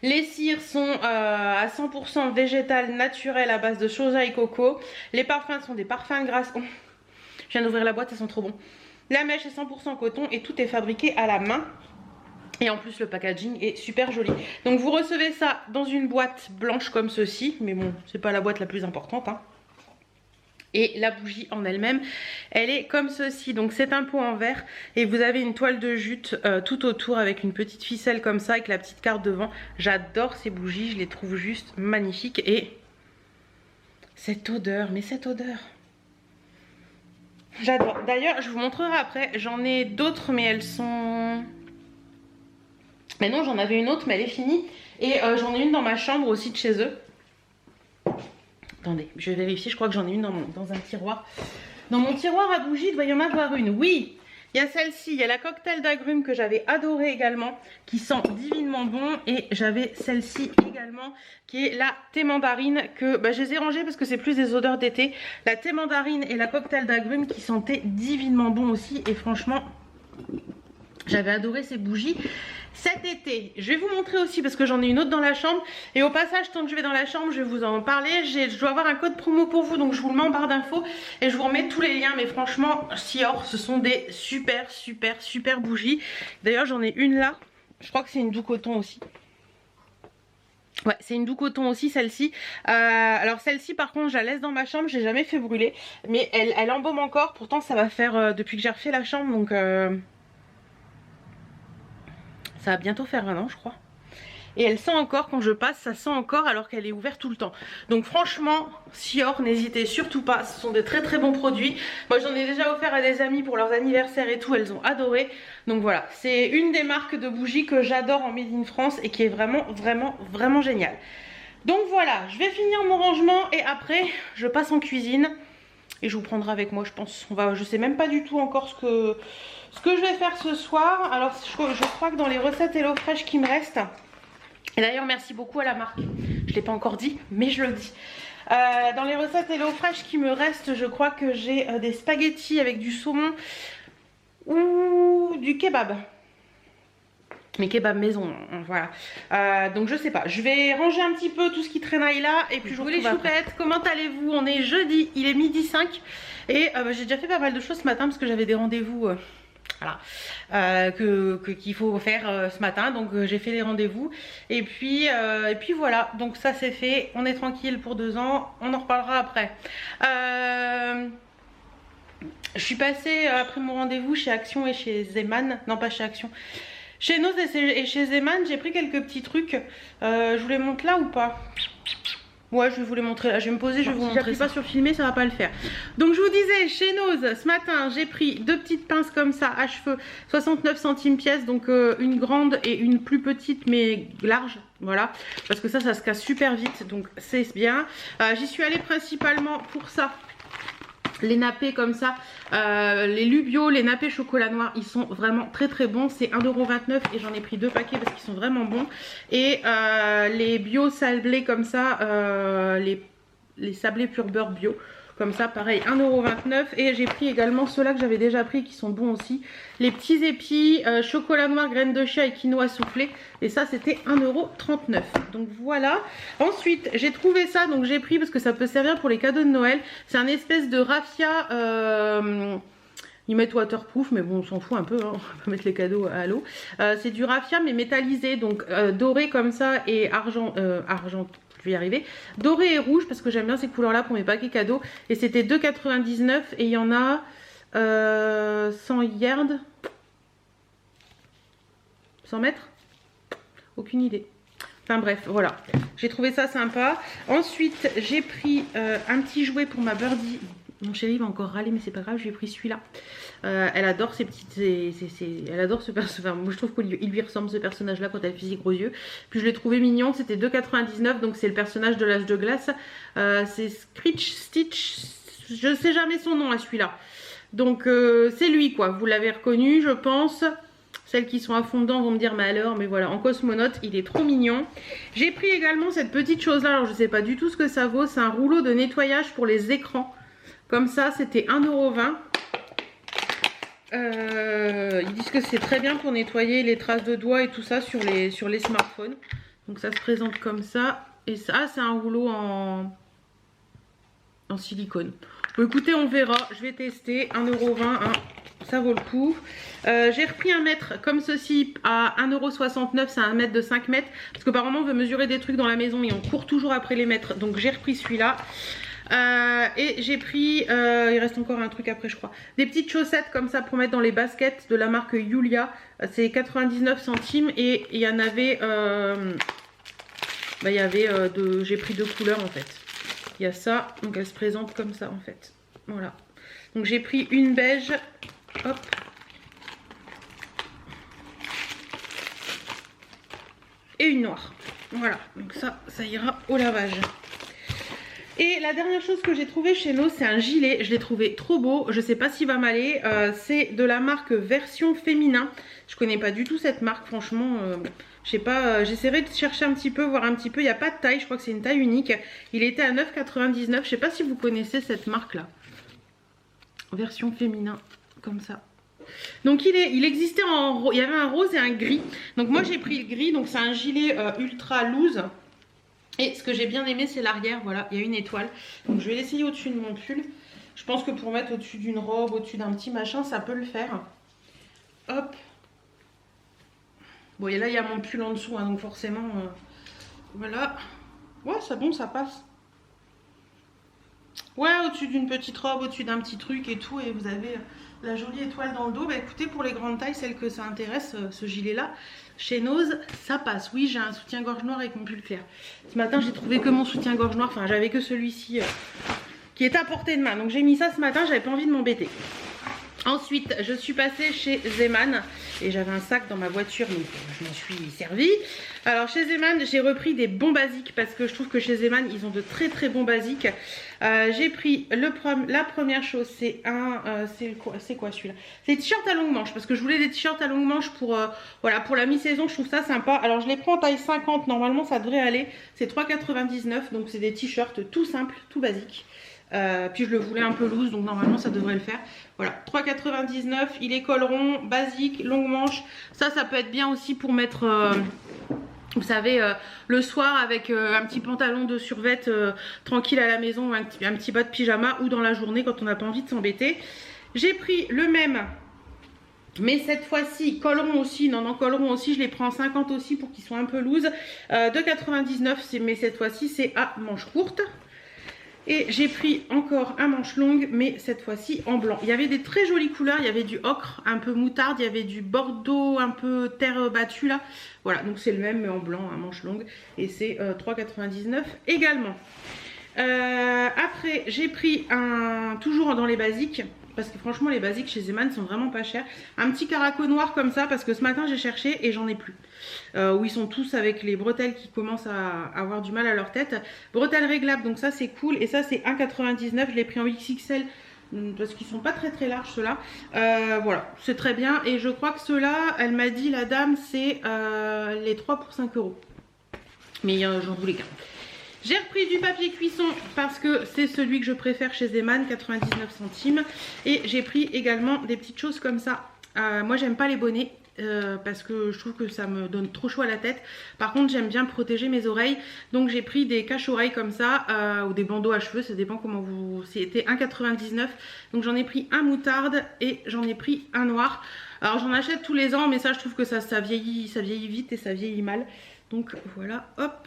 les cires sont à 100% végétales, naturelles, à base de soja et coco. Les parfums sont des parfums de grasse. Oh, je viens d'ouvrir la boîte, ça sent trop bon. La mèche est 100% coton et tout est fabriqué à la main. Et en plus le packaging est super joli. Donc vous recevez ça dans une boîte blanche comme ceci. Mais bon, c'est pas la boîte la plus importante, hein. Et la bougie en elle-même, elle est comme ceci. Donc c'est un pot en verre et vous avez une toile de jute tout autour avec une petite ficelle comme ça avec la petite carte devant. J'adore ces bougies, je les trouve juste magnifiques. Et cette odeur, mais cette odeur, j'adore. D'ailleurs, je vous montrerai après, j'en ai d'autres mais elles sont... mais non, j'en avais une autre mais elle est finie. Et j'en ai une dans ma chambre aussi de chez eux. Attendez, je vais vérifier, je crois que j'en ai une dans un tiroir. Dans mon tiroir à bougies, il doit y en avoir une. Oui, il y a celle-ci, il y a la cocktail d'agrumes que j'avais adorée également, qui sent divinement bon. Et j'avais celle-ci également, qui est la thé mandarine, que je les ai rangées parce que c'est plus des odeurs d'été. La thé mandarine et la cocktail d'agrumes qui sentaient divinement bon aussi. Et franchement, j'avais adoré ces bougies. Cet été, je vais vous montrer aussi parce que j'en ai une autre dans la chambre. Et au passage, tant que je vais dans la chambre, je vais vous en parler. Je dois avoir un code promo pour vous, donc je vous le mets en barre d'infos. Et je vous remets tous les liens. Mais franchement, Sior, ce sont des super bougies. D'ailleurs, j'en ai une là. Je crois que c'est une doux coton aussi. Ouais, c'est une doux coton aussi, celle-ci. Alors celle-ci, par contre, je la laisse dans ma chambre. Je l'ai jamais fait brûler. Mais elle embaume encore. Pourtant, ça va faire depuis que j'ai refait la chambre. Donc... ça va bientôt faire 1 an, je crois. Et elle sent encore, quand je passe, ça sent encore alors qu'elle est ouverte tout le temps. Donc franchement, Sior, n'hésitez surtout pas. Ce sont de très bons produits. Moi, j'en ai déjà offert à des amis pour leurs anniversaires et tout. Elles ont adoré. Donc voilà, c'est une des marques de bougies que j'adore en Made in France et qui est vraiment géniale. Donc voilà, je vais finir mon rangement et après, je passe en cuisine. et je vous prendrai avec moi, je pense. Je sais même pas du tout encore ce que je vais faire ce soir. Alors je crois que dans les recettes HelloFresh qui me restent, et d'ailleurs merci beaucoup à la marque, je l'ai pas encore dit mais je le dis. Dans les recettes HelloFresh qui me restent, je crois que j'ai des spaghettis avec du saumon ou du kebab. Mais kebab maison, voilà. Donc je sais pas, je vais ranger un petit peu tout ce qui traînaille là. Et puis je vous les choupettes, comment allez-vous? On est jeudi, il est midi 5. Et j'ai déjà fait pas mal de choses ce matin parce que j'avais des rendez-vous voilà, qu'il faut faire ce matin. Donc j'ai fait les rendez-vous. Et puis voilà, donc ça c'est fait. On est tranquille pour 2 ans, on en reparlera après. Je suis passée après mon rendez-vous chez Action et chez Zeman. Non, pas chez Action. Chez Noz et chez Zeman, j'ai pris quelques petits trucs. Je vous les montre là ou pas? Ouais, je vais vous les montrer là. Je vais me poser, je vais vous montrer. Si pas sur filmer, ça va pas le faire. Donc je vous disais, chez Noz, ce matin, j'ai pris 2 petites pinces comme ça à cheveux, 69 centimes pièce. Donc une grande et une plus petite mais large. Voilà, parce que ça se casse super vite. Donc c'est bien. J'y suis allée principalement pour ça. Les nappés comme ça, les Lubio, les nappés chocolat noir, ils sont vraiment très très bons. C'est 1,29 € et j'en ai pris 2 paquets parce qu'ils sont vraiment bons. Et les bio sablés comme ça, les sablés pur beurre bio. Comme ça, pareil, 1,29 €. Et j'ai pris également ceux-là que j'avais déjà pris qui sont bons aussi. Les petits épis, chocolat noir, graines de chia et quinoa soufflé. Et ça, c'était 1,39 €. Donc voilà. Ensuite, j'ai trouvé ça. Donc j'ai pris parce que ça peut servir pour les cadeaux de Noël. C'est un espèce de raffia. Ils mettent waterproof, mais bon, on s'en fout un peu. Hein. On va pas mettre les cadeaux à l'eau. C'est du raffia, mais métallisé. Donc doré comme ça et argent. Je vais y arriver, doré et rouge parce que j'aime bien ces couleurs là pour mes paquets cadeaux. Et c'était 2,99 € et il y en a 100 yards, 100 mètres, aucune idée. Enfin bref, voilà, j'ai trouvé ça sympa. Ensuite j'ai pris un petit jouet pour ma birdie. Mon chéri va encore râler mais c'est pas grave, je lui ai pris celui-là. Elle adore ces petites... Elle adore ce personnage. Enfin, moi je trouve qu'il lui ressemble ce personnage là quand elle fait ses gros yeux. Puis je l'ai trouvé mignon, c'était 2,99 €. Donc c'est le personnage de l'âge de glace. C'est Screech Stitch. Je sais jamais son nom à celui-là. Donc c'est lui quoi, vous l'avez reconnu je pense. Celles qui sont à fond dedans vont me dire mais alors, mais voilà, en cosmonaute, il est trop mignon. J'ai pris également cette petite chose là, alors je sais pas du tout ce que ça vaut. C'est un rouleau de nettoyage pour les écrans. Comme ça, c'était 1,20 €. Ils disent que c'est très bien pour nettoyer les traces de doigts et tout ça sur les smartphones. Donc ça se présente comme ça. Et ça, c'est un rouleau en silicone. Bon, écoutez, on verra. Je vais tester. 1,20 €, hein. Ça vaut le coup. J'ai repris un mètre comme ceci à 1,69 €. C'est un mètre de 5 mètres. Parce que par moment, on veut mesurer des trucs dans la maison et on court toujours après les mètres. Donc j'ai repris celui-là. Et j'ai pris, il reste encore un truc après je crois, des petites chaussettes comme ça pour mettre dans les baskets de la marque Yulia. C'est 99 centimes et il y en avait, j'ai pris 2 couleurs en fait. Il y a ça, donc elle se présente comme ça en fait. Voilà. Donc j'ai pris une beige, hop. Et une noire. Voilà, donc ça ira au lavage. Et la dernière chose que j'ai trouvé chez nous, c'est un gilet. Je l'ai trouvé trop beau. Je sais pas s'il va m'aller. C'est de la marque Version Féminin. Je connais pas du tout cette marque, franchement. Je sais pas. J'essaierai de chercher un petit peu, voir un petit peu. Il n'y a pas de taille. Je crois que c'est une taille unique. Il était à 9,99 €. Je sais pas si vous connaissez cette marque-là. Version Féminin, comme ça. Donc il existait en rose. Il y avait un rose et un gris. Donc moi j'ai pris le gris. Donc c'est un gilet ultra loose. Et ce que j'ai bien aimé c'est l'arrière, voilà, il y a une étoile. Donc je vais l'essayer au-dessus de mon pull. Je pense que pour mettre au-dessus d'une robe, au-dessus d'un petit machin, ça peut le faire. Hop. Bon et là il y a mon pull en dessous, hein, donc forcément, voilà. Ouais, c'est bon, ça passe. Ouais, au-dessus d'une petite robe, au-dessus d'un petit truc et tout. Et vous avez la jolie étoile dans le dos. Bah écoutez, pour les grandes tailles, celles que ça intéresse, ce gilet-là, chez Noz, ça passe. Oui, j'ai un soutien-gorge noir avec mon pull clair. Ce matin, j'ai trouvé que mon soutien-gorge noir. Enfin, j'avais que celui-ci qui est à portée de main. Donc j'ai mis ça ce matin, j'avais pas envie de m'embêter. Ensuite, je suis passée chez Zeman et j'avais un sac dans ma voiture, donc je m'en suis servi. Alors chez Zeman, j'ai repris des bons basiques parce que je trouve que chez Zeman, ils ont de très très bons basiques. J'ai pris la première chose, c'est c'est quoi celui-là? C'est des t-shirts à longue manche parce que je voulais des t-shirts à longue manche pour voilà, pour la mi-saison, je trouve ça sympa. Alors je les prends en taille 50, normalement ça devrait aller. C'est 3,99 €, donc c'est des t-shirts tout simples, tout basiques. Puis je le voulais un peu loose, donc normalement ça devrait le faire. Voilà, 3,99 €, il est col rond, basique, longue manche. Ça peut être bien aussi pour mettre, vous savez, le soir avec un petit pantalon de survêt tranquille à la maison, un petit bas de pyjama, ou dans la journée quand on n'a pas envie de s'embêter. J'ai pris le même, mais cette fois-ci col rond aussi, non col rond aussi, je les prends en 50 aussi pour qu'ils soient un peu loose. 2,99 €, mais cette fois-ci c'est à manche courte. Et j'ai pris encore un manche longue, mais cette fois-ci en blanc. Il y avait des très jolies couleurs, il y avait du ocre un peu moutarde, il y avait du bordeaux un peu terre battue là. Voilà, donc c'est le même mais en blanc, un manche longue. Et c'est 3,99 € également. Après, j'ai pris toujours dans les basiques, parce que franchement les basiques chez Zeman sont vraiment pas chers. Un petit caraco noir comme ça, parce que ce matin j'ai cherché et j'en ai plus. Où ils sont tous avec les bretelles qui commencent à avoir du mal à leur tête. Bretelles réglables, donc ça c'est cool. Et ça c'est 1,99 €, je l'ai pris en XXL parce qu'ils sont pas très très larges ceux-là. Voilà, c'est très bien. Et je crois que ceux-là, elle m'a dit la dame, c'est les 3 pour 5 €. Mais j'en voulais qu'un. J'ai repris du papier cuisson parce que c'est celui que je préfère chez Zeman, 99 centimes. Et j'ai pris également des petites choses comme ça. Moi j'aime pas les bonnets parce que je trouve que ça me donne trop chaud à la tête. Par contre j'aime bien protéger mes oreilles. Donc j'ai pris des cache-oreilles comme ça ou des bandeaux à cheveux, ça dépend comment vous... C'était 1,99 €. Donc j'en ai pris un moutarde et j'en ai pris un noir. Alors j'en achète tous les ans mais ça je trouve que ça vieillit vite et ça vieillit mal. Donc voilà, hop.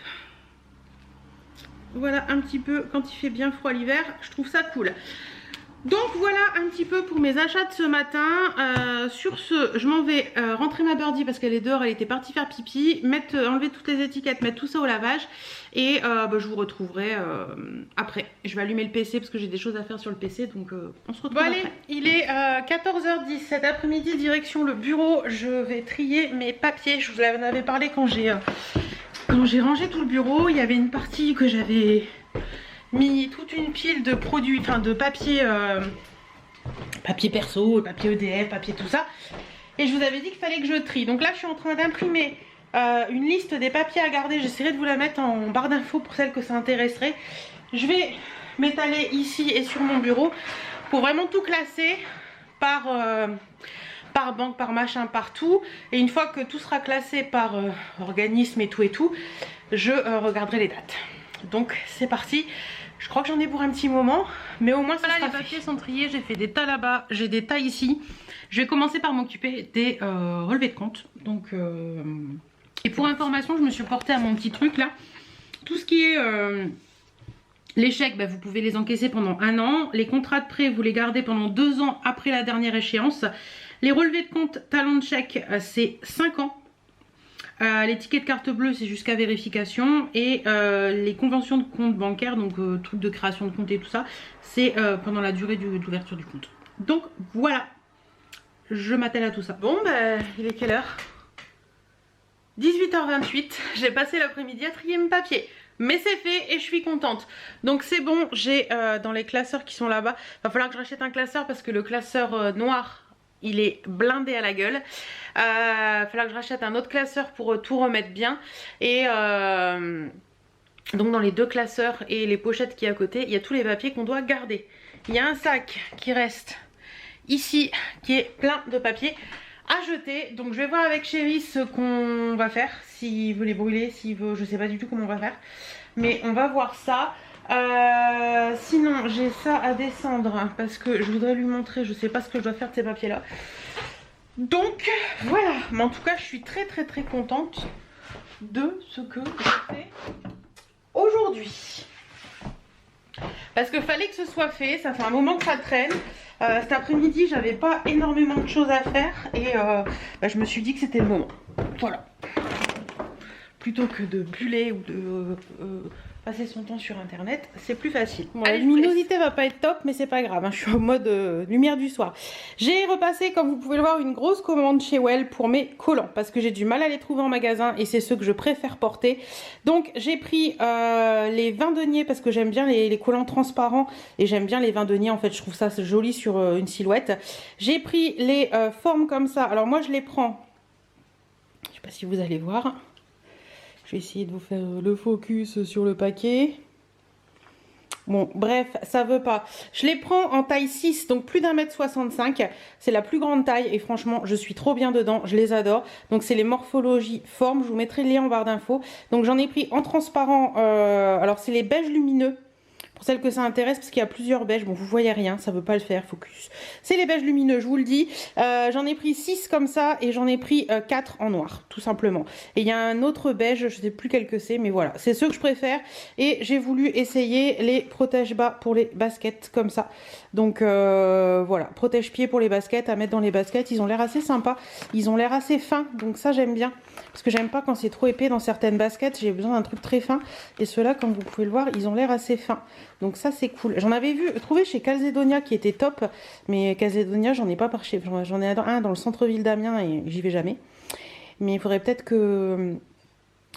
Voilà un petit peu quand il fait bien froid l'hiver, je trouve ça cool. Donc voilà un petit peu pour mes achats de ce matin. Sur ce, je m'en vais rentrer ma birdie parce qu'elle est dehors, elle était partie faire pipi, enlever toutes les étiquettes, mettre tout ça au lavage. Et je vous retrouverai après. Je vais allumer le PC parce que j'ai des choses à faire sur le PC, donc on se retrouve après. Allez, il est 14h10 cet après-midi, direction le bureau. Je vais trier mes papiers, je vous en avais parlé quand j'ai rangé tout le bureau. Il y avait une partie que j'avais mis toute une pile de produits, enfin de papier, papier perso, papier EDF, papier tout ça. Et je vous avais dit qu'il fallait que je trie. Donc là je suis en train d'imprimer une liste des papiers à garder. J'essaierai de vous la mettre en barre d'infos pour celles que ça intéresserait. Je vais m'étaler ici et sur mon bureau pour vraiment tout classer par banque, par machin, partout. Et une fois que tout sera classé par organisme et tout, je regarderai les dates. Donc c'est parti. Je crois que j'en ai pour un petit moment, mais au moins ça sera fait. Les papiers sont triés, j'ai fait des tas là-bas, j'ai des tas ici. Je vais commencer par m'occuper des relevés de compte. Donc, et pour information, je me suis portée à mon petit truc là. Tout ce qui est les chèques, bah, vous pouvez les encaisser pendant 1 an. Les contrats de prêt, vous les gardez pendant 2 ans après la dernière échéance. Les relevés de compte talon de chèque, c'est 5 ans. Les tickets de carte bleue, c'est jusqu'à vérification. Et les conventions de compte bancaire, donc trucs de création de compte et tout ça, c'est pendant la durée d'ouverture du compte. Donc voilà, je m'attelle à tout ça. Bon, bah, il est quelle heure? 18h28, j'ai passé l'après-midi à trier mes papiers. Mais c'est fait et je suis contente. Donc c'est bon, j'ai dans les classeurs qui sont là-bas, va falloir que je rachète un classeur parce que le classeur noir, il est blindé à la gueule. Il va falloir que je rachète un autre classeur pour tout remettre bien. Et donc dans les 2 classeurs et les pochettes qui est à côté, il y a tous les papiers qu'on doit garder. Il y a un sac qui reste ici qui est plein de papiers à jeter. Donc je vais voir avec Chéri ce qu'on va faire. S'il veut les brûler, s'il veut, je sais pas du tout comment on va faire. Mais on va voir ça. Sinon j'ai ça à descendre hein, parce que je voudrais lui montrer, je sais pas ce que je dois faire de ces papiers là. Donc voilà, mais en tout cas je suis très contente de ce que j'ai fait aujourd'hui. Parce que fallait que ce soit fait, ça fait un moment que ça traîne. Cet après-midi j'avais pas énormément de choses à faire et je me suis dit que c'était le moment. Voilà. Plutôt que de buller ou de passer son temps sur internet, c'est plus facile. Bon, la luminosité va pas être top, mais c'est pas grave, hein, je suis en mode lumière du soir. J'ai repassé, comme vous pouvez le voir, une grosse commande chez Well pour mes collants, parce que j'ai du mal à les trouver en magasin et c'est ceux que je préfère porter. Donc j'ai pris les 20 deniers parce que j'aime bien les collants transparents et j'aime bien les 20 deniers, en fait je trouve ça joli sur une silhouette. J'ai pris les formes comme ça, alors moi je les prends, je sais pas si vous allez voir. Je vais essayer de vous faire le focus sur le paquet. Bon, bref, ça veut pas. Je les prends en taille 6, donc plus d'1,65 m. C'est la plus grande taille et franchement, je suis trop bien dedans. Je les adore. Donc, c'est les Morphologie Forme. Je vous mettrai le lien en barre d'infos. Donc, j'en ai pris en transparent. Alors, c'est les beiges lumineux. Pour celles que ça intéresse, parce qu'il y a plusieurs beiges. Bon, vous voyez rien, ça veut pas le faire, focus. C'est les beiges lumineux, je vous le dis. J'en ai pris 6 comme ça et j'en ai pris 4 en noir, tout simplement. Et il y a un autre beige, je sais plus quel que c'est, mais voilà. C'est ceux que je préfère. Et j'ai voulu essayer les protège-bas pour les baskets, comme ça. Donc, voilà. Protège-pieds pour les baskets, à mettre dans les baskets. Ils ont l'air assez sympas. Ils ont l'air assez fins, donc ça, j'aime bien. Parce que j'aime pas quand c'est trop épais dans certaines baskets. J'ai besoin d'un truc très fin. Et ceux-là, comme vous pouvez le voir, ils ont l'air assez fins. Donc ça c'est cool. J'en avais trouvé chez Calzedonia qui était top, mais Calzedonia j'en ai pas par chez. J'en ai un dans le centre-ville d'Amiens et j'y vais jamais. Mais il faudrait peut-être que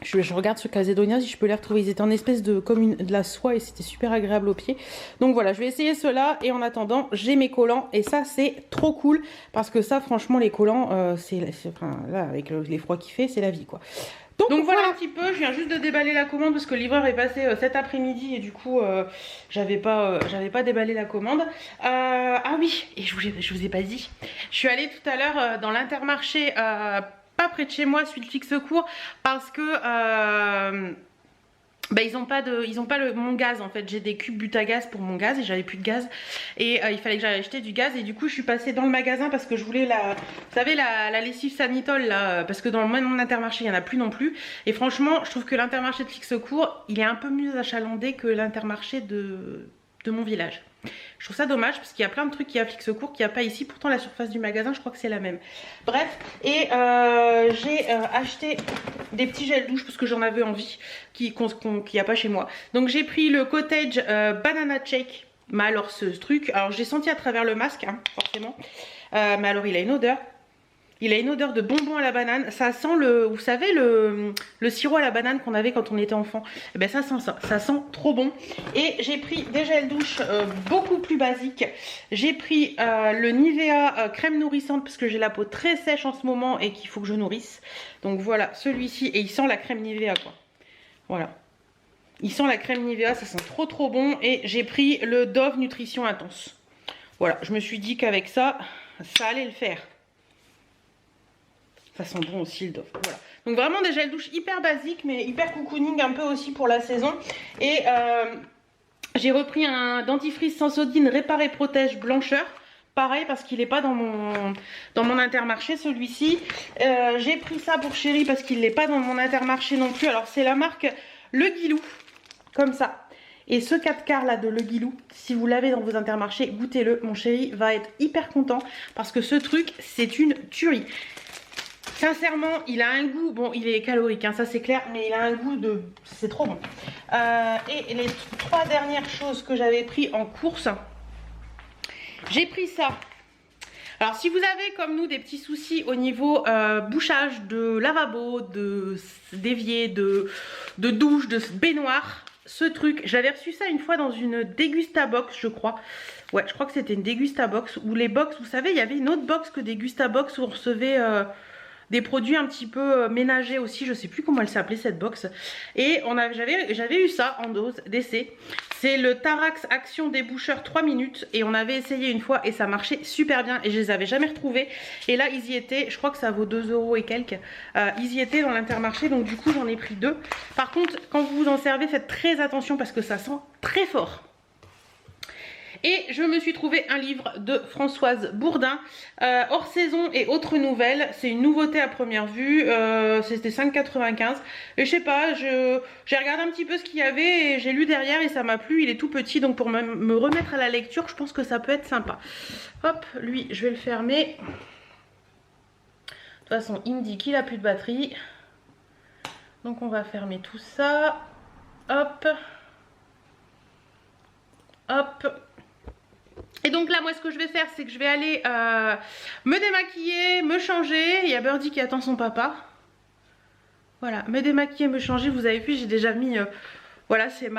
je regarde sur Calzedonia si je peux les retrouver. Ils étaient en espèce de comme de la soie et c'était super agréable aux pieds. Donc voilà, je vais essayer ceux-là et en attendant j'ai mes collants et ça c'est trop cool parce que ça franchement les collants enfin, là avec les froids qu'il fait c'est la vie quoi. Donc voilà un petit peu, je viens juste de déballer la commande parce que le livreur est passé cet après-midi et du coup j'avais pas déballé la commande. Ah oui, et je vous ai pas dit, je suis allée tout à l'heure dans l'Intermarché pas près de chez moi, celui de Flic Secours, parce que bah, ils ont pas mon gaz en fait. J'ai des cubes but à gaz pour mon gaz et j'avais plus de gaz et il fallait que j'aille acheter du gaz et du coup je suis passée dans le magasin parce que je voulais vous savez la lessive Sanitol là, parce que dans mon Intermarché il n'y en a plus non plus et franchement je trouve que l'Intermarché de Flic Secours il est un peu mieux achalandé que l'Intermarché de mon village. Je trouve ça dommage parce qu'il y a plein de trucs qui a Flic Secours qu'il n'y a pas ici. Pourtant la surface du magasin je crois que c'est la même. Bref, et j'ai acheté des petits gels douche parce que j'en avais envie qu'il n'y a pas chez moi. Donc j'ai pris le Cottage Banana Shake. Mais alors ce truc, alors j'ai senti à travers le masque hein, forcément. Mais alors il a une odeur. Il a une odeur de bonbon à la banane. Ça sent vous savez le sirop à la banane qu'on avait quand on était enfant. Et ben ça sent ça. Ça sent trop bon. Et j'ai pris des gels douche beaucoup plus basiques. J'ai pris le Nivea crème nourrissante parce que j'ai la peau très sèche en ce moment et qu'il faut que je nourrisse. Donc voilà celui-ci et il sent la crème Nivea quoi. Voilà. Il sent la crème Nivea, ça sent trop trop bon. Et j'ai pris le Dove Nutrition Intense. Voilà, je me suis dit qu'avec ça, ça allait le faire. Ça sent bon aussi le Dove. Voilà. Donc vraiment des gels douche hyper basiques mais hyper cocooning un peu aussi pour la saison. Et j'ai repris un dentifrice Sensodyne Répare et Protège Blancheur. Pareil parce qu'il n'est pas dans mon Intermarché celui-ci. J'ai pris ça pour Chéri parce qu'il n'est pas dans mon Intermarché non plus. Alors c'est la marque Le Guilou. Comme ça. Et ce 4 quarts là de Le Guilou, si vous l'avez dans vos Intermarchés, goûtez-le. Mon chéri va être hyper content parce que ce truc c'est une tuerie. Sincèrement, il a un goût, bon il est calorique, hein, ça c'est clair, mais il a un goût de... c'est trop bon. Et les 3 dernières choses que j'avais pris en course, j'ai pris ça. Alors si vous avez comme nous des petits soucis au niveau bouchage de lavabo, d'évier, de douche, de baignoire, ce truc, j'avais reçu ça une fois dans une Dégustabox je crois. Ouais, je crois que c'était une Dégustabox, où les box, vous savez, il y avait une autre box que Dégustabox où on recevait... des produits un petit peu ménagers aussi, je sais plus comment elle s'appelait cette box. Et j'avais eu ça en dose d'essai. C'est le Tarax Action Déboucheur 3 minutes. Et on avait essayé une fois et ça marchait super bien. Et je les avais jamais retrouvés. Et là ils y étaient, je crois que ça vaut 2 € et quelques. Ils y étaient dans l'Intermarché, donc du coup j'en ai pris 2. Par contre quand vous vous en servez, faites très attention parce que ça sent très fort. Et je me suis trouvé un livre de Françoise Bourdin, hors saison et autres nouvelles. C'est une nouveauté à première vue, c'était 5,95 €. Et je sais pas, j'ai regardé un petit peu ce qu'il y avait et j'ai lu derrière et ça m'a plu. Il est tout petit, donc pour me remettre à la lecture, je pense que ça peut être sympa. Hop, lui, je vais le fermer. De toute façon, il me dit qu'il a plus de batterie. Donc on va fermer tout ça. Hop, hop. Et donc là moi ce que je vais faire c'est que je vais aller me démaquiller, me changer. Il y a Birdie qui attend son papa. Voilà, me démaquiller, me changer. Vous avez vu j'ai déjà mis, voilà c'est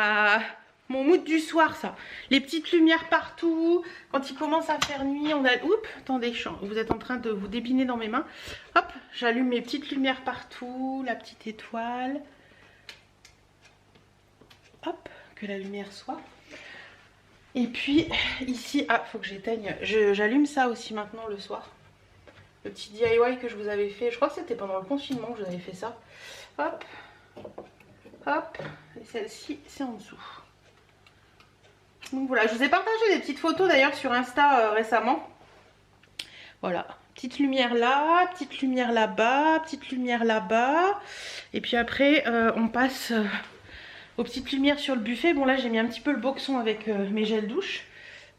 mon mood du soir ça. Les petites lumières partout. Quand il commence à faire nuit on a... Oups, attendez, vous êtes en train de vous débiner dans mes mains. Hop, j'allume mes petites lumières partout. La petite étoile. Hop, que la lumière soit. Et puis ici, ah faut que j'éteigne, j'allume ça aussi maintenant le soir. Le petit DIY que je vous avais fait, je crois que c'était pendant le confinement que je vous avais fait ça. Hop, hop, et celle-ci c'est en dessous. Donc voilà, je vous ai partagé des petites photos d'ailleurs sur Insta récemment. Voilà, petite lumière là, petite lumière là-bas, petite lumière là-bas. Et puis après on passe... aux petites lumières sur le buffet. Bon là j'ai mis un petit peu le boxon avec mes gels douche.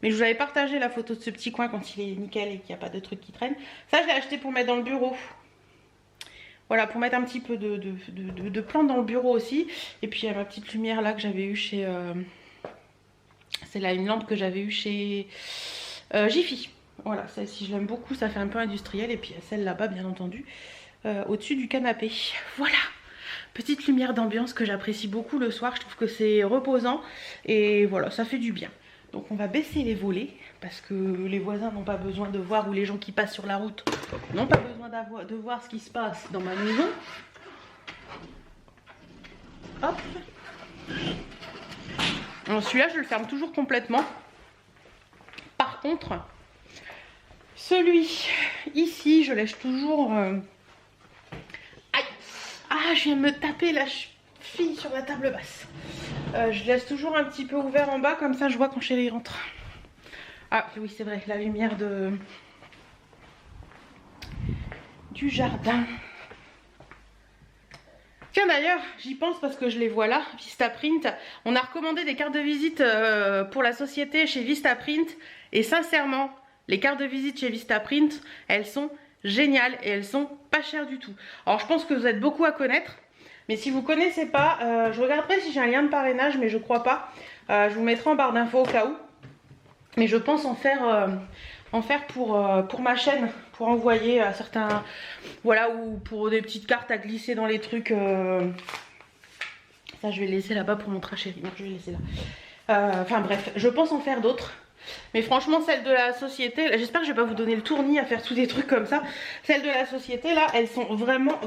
Mais je vous avais partagé la photo de ce petit coin quand il est nickel et qu'il n'y a pas de trucs qui traînent. Ça je l'ai acheté pour mettre dans le bureau. Voilà, pour mettre un petit peu de plantes dans le bureau aussi. Et puis il y a ma petite lumière là que j'avais eu chez... c'est là une lampe que j'avais eu chez Jiffy. Voilà, celle-ci je l'aime beaucoup, ça fait un peu industriel. Et puis il y a celle là-bas bien entendu, au-dessus du canapé. Voilà. Petite lumière d'ambiance que j'apprécie beaucoup le soir, je trouve que c'est reposant et voilà, ça fait du bien. Donc on va baisser les volets parce que les voisins n'ont pas besoin de voir, ou les gens qui passent sur la route n'ont pas besoin de voir ce qui se passe dans ma maison. Hop. Celui-là je le ferme toujours complètement. Par contre, celui ici je laisse toujours... Ah, je viens de me taper la cheville sur la table basse. Je laisse toujours un petit peu ouvert en bas, comme ça je vois quand Chérie rentre. Ah oui c'est vrai, la lumière du jardin. Tiens d'ailleurs, j'y pense parce que je les vois là, Vistaprint. On a recommandé des cartes de visite pour la société chez Vistaprint. Et sincèrement, les cartes de visite chez Vistaprint, elles sont... géniales et elles sont pas chères du tout. Alors je pense que vous êtes beaucoup à connaître, mais si vous connaissez pas, je regarderai si j'ai un lien de parrainage, mais je crois pas. Je vous mettrai en barre d'infos au cas où. Mais je pense en faire pour ma chaîne, pour envoyer à certains, voilà, ou pour des petites cartes à glisser dans les trucs. Ça je vais laisser là-bas pour montrer à Chérie. Non, je vais laisser là. Enfin bref, je pense en faire d'autres. Mais franchement celles de la société, j'espère que je vais pas vous donner le tournis à faire tous des trucs comme ça. Celles de la société là, elles sont vraiment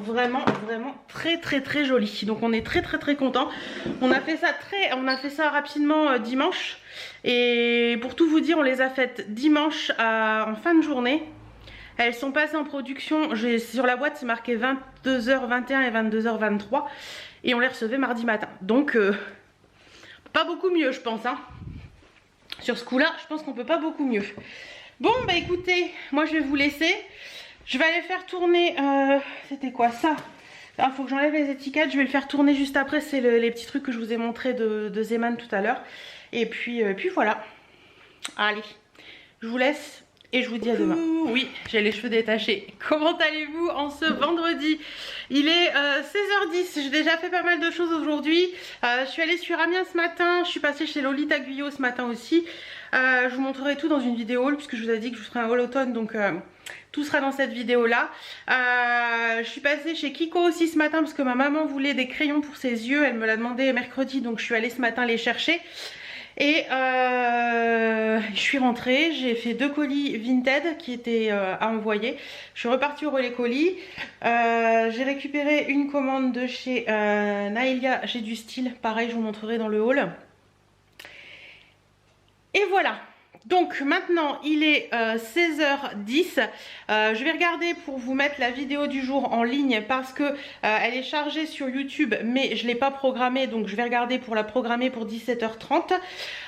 très jolies. Donc on est très contents. On a fait ça rapidement dimanche. Et pour tout vous dire, on les a faites dimanche en fin de journée. Elles sont passées en production, sur la boîte c'est marqué 22h21 et 22h23. Et on les recevait mardi matin. Donc pas beaucoup mieux je pense hein. Sur ce coup là je pense qu'on peut pas beaucoup mieux. Bon bah écoutez, moi je vais vous laisser. Je vais aller faire tourner c'était quoi ça? Il faut que j'enlève les étiquettes. Je vais le faire tourner juste après. C'est les petits trucs que je vous ai montré de Zeman tout à l'heure. Et puis voilà. Allez, je vous laisse et je vous dis à demain. Oui, j'ai les cheveux détachés. Comment allez-vous en ce vendredi? Il est 16h10. J'ai déjà fait pas mal de choses aujourd'hui. Je suis allée sur Amiens ce matin. Je suis passée chez Lolita Guyot ce matin aussi. Je vous montrerai tout dans une vidéo haul puisque je vous ai dit que je ferai un haul automne. Donc tout sera dans cette vidéo là. Je suis passée chez Kiko aussi ce matin parce que ma maman voulait des crayons pour ses yeux. Elle me l'a demandé mercredi, donc je suis allée ce matin les chercher. Et je suis rentrée, j'ai fait 2 colis Vinted qui étaient à envoyer. Je suis repartie au relais colis. J'ai récupéré une commande de chez Naïlia, j'ai du style. Pareil, je vous montrerai dans le haul. Et voilà. Donc maintenant il est 16h10. Je vais regarder pour vous mettre la vidéo du jour en ligne parce que elle est chargée sur YouTube mais je ne l'ai pas programmée, donc je vais regarder pour la programmer pour 17h30.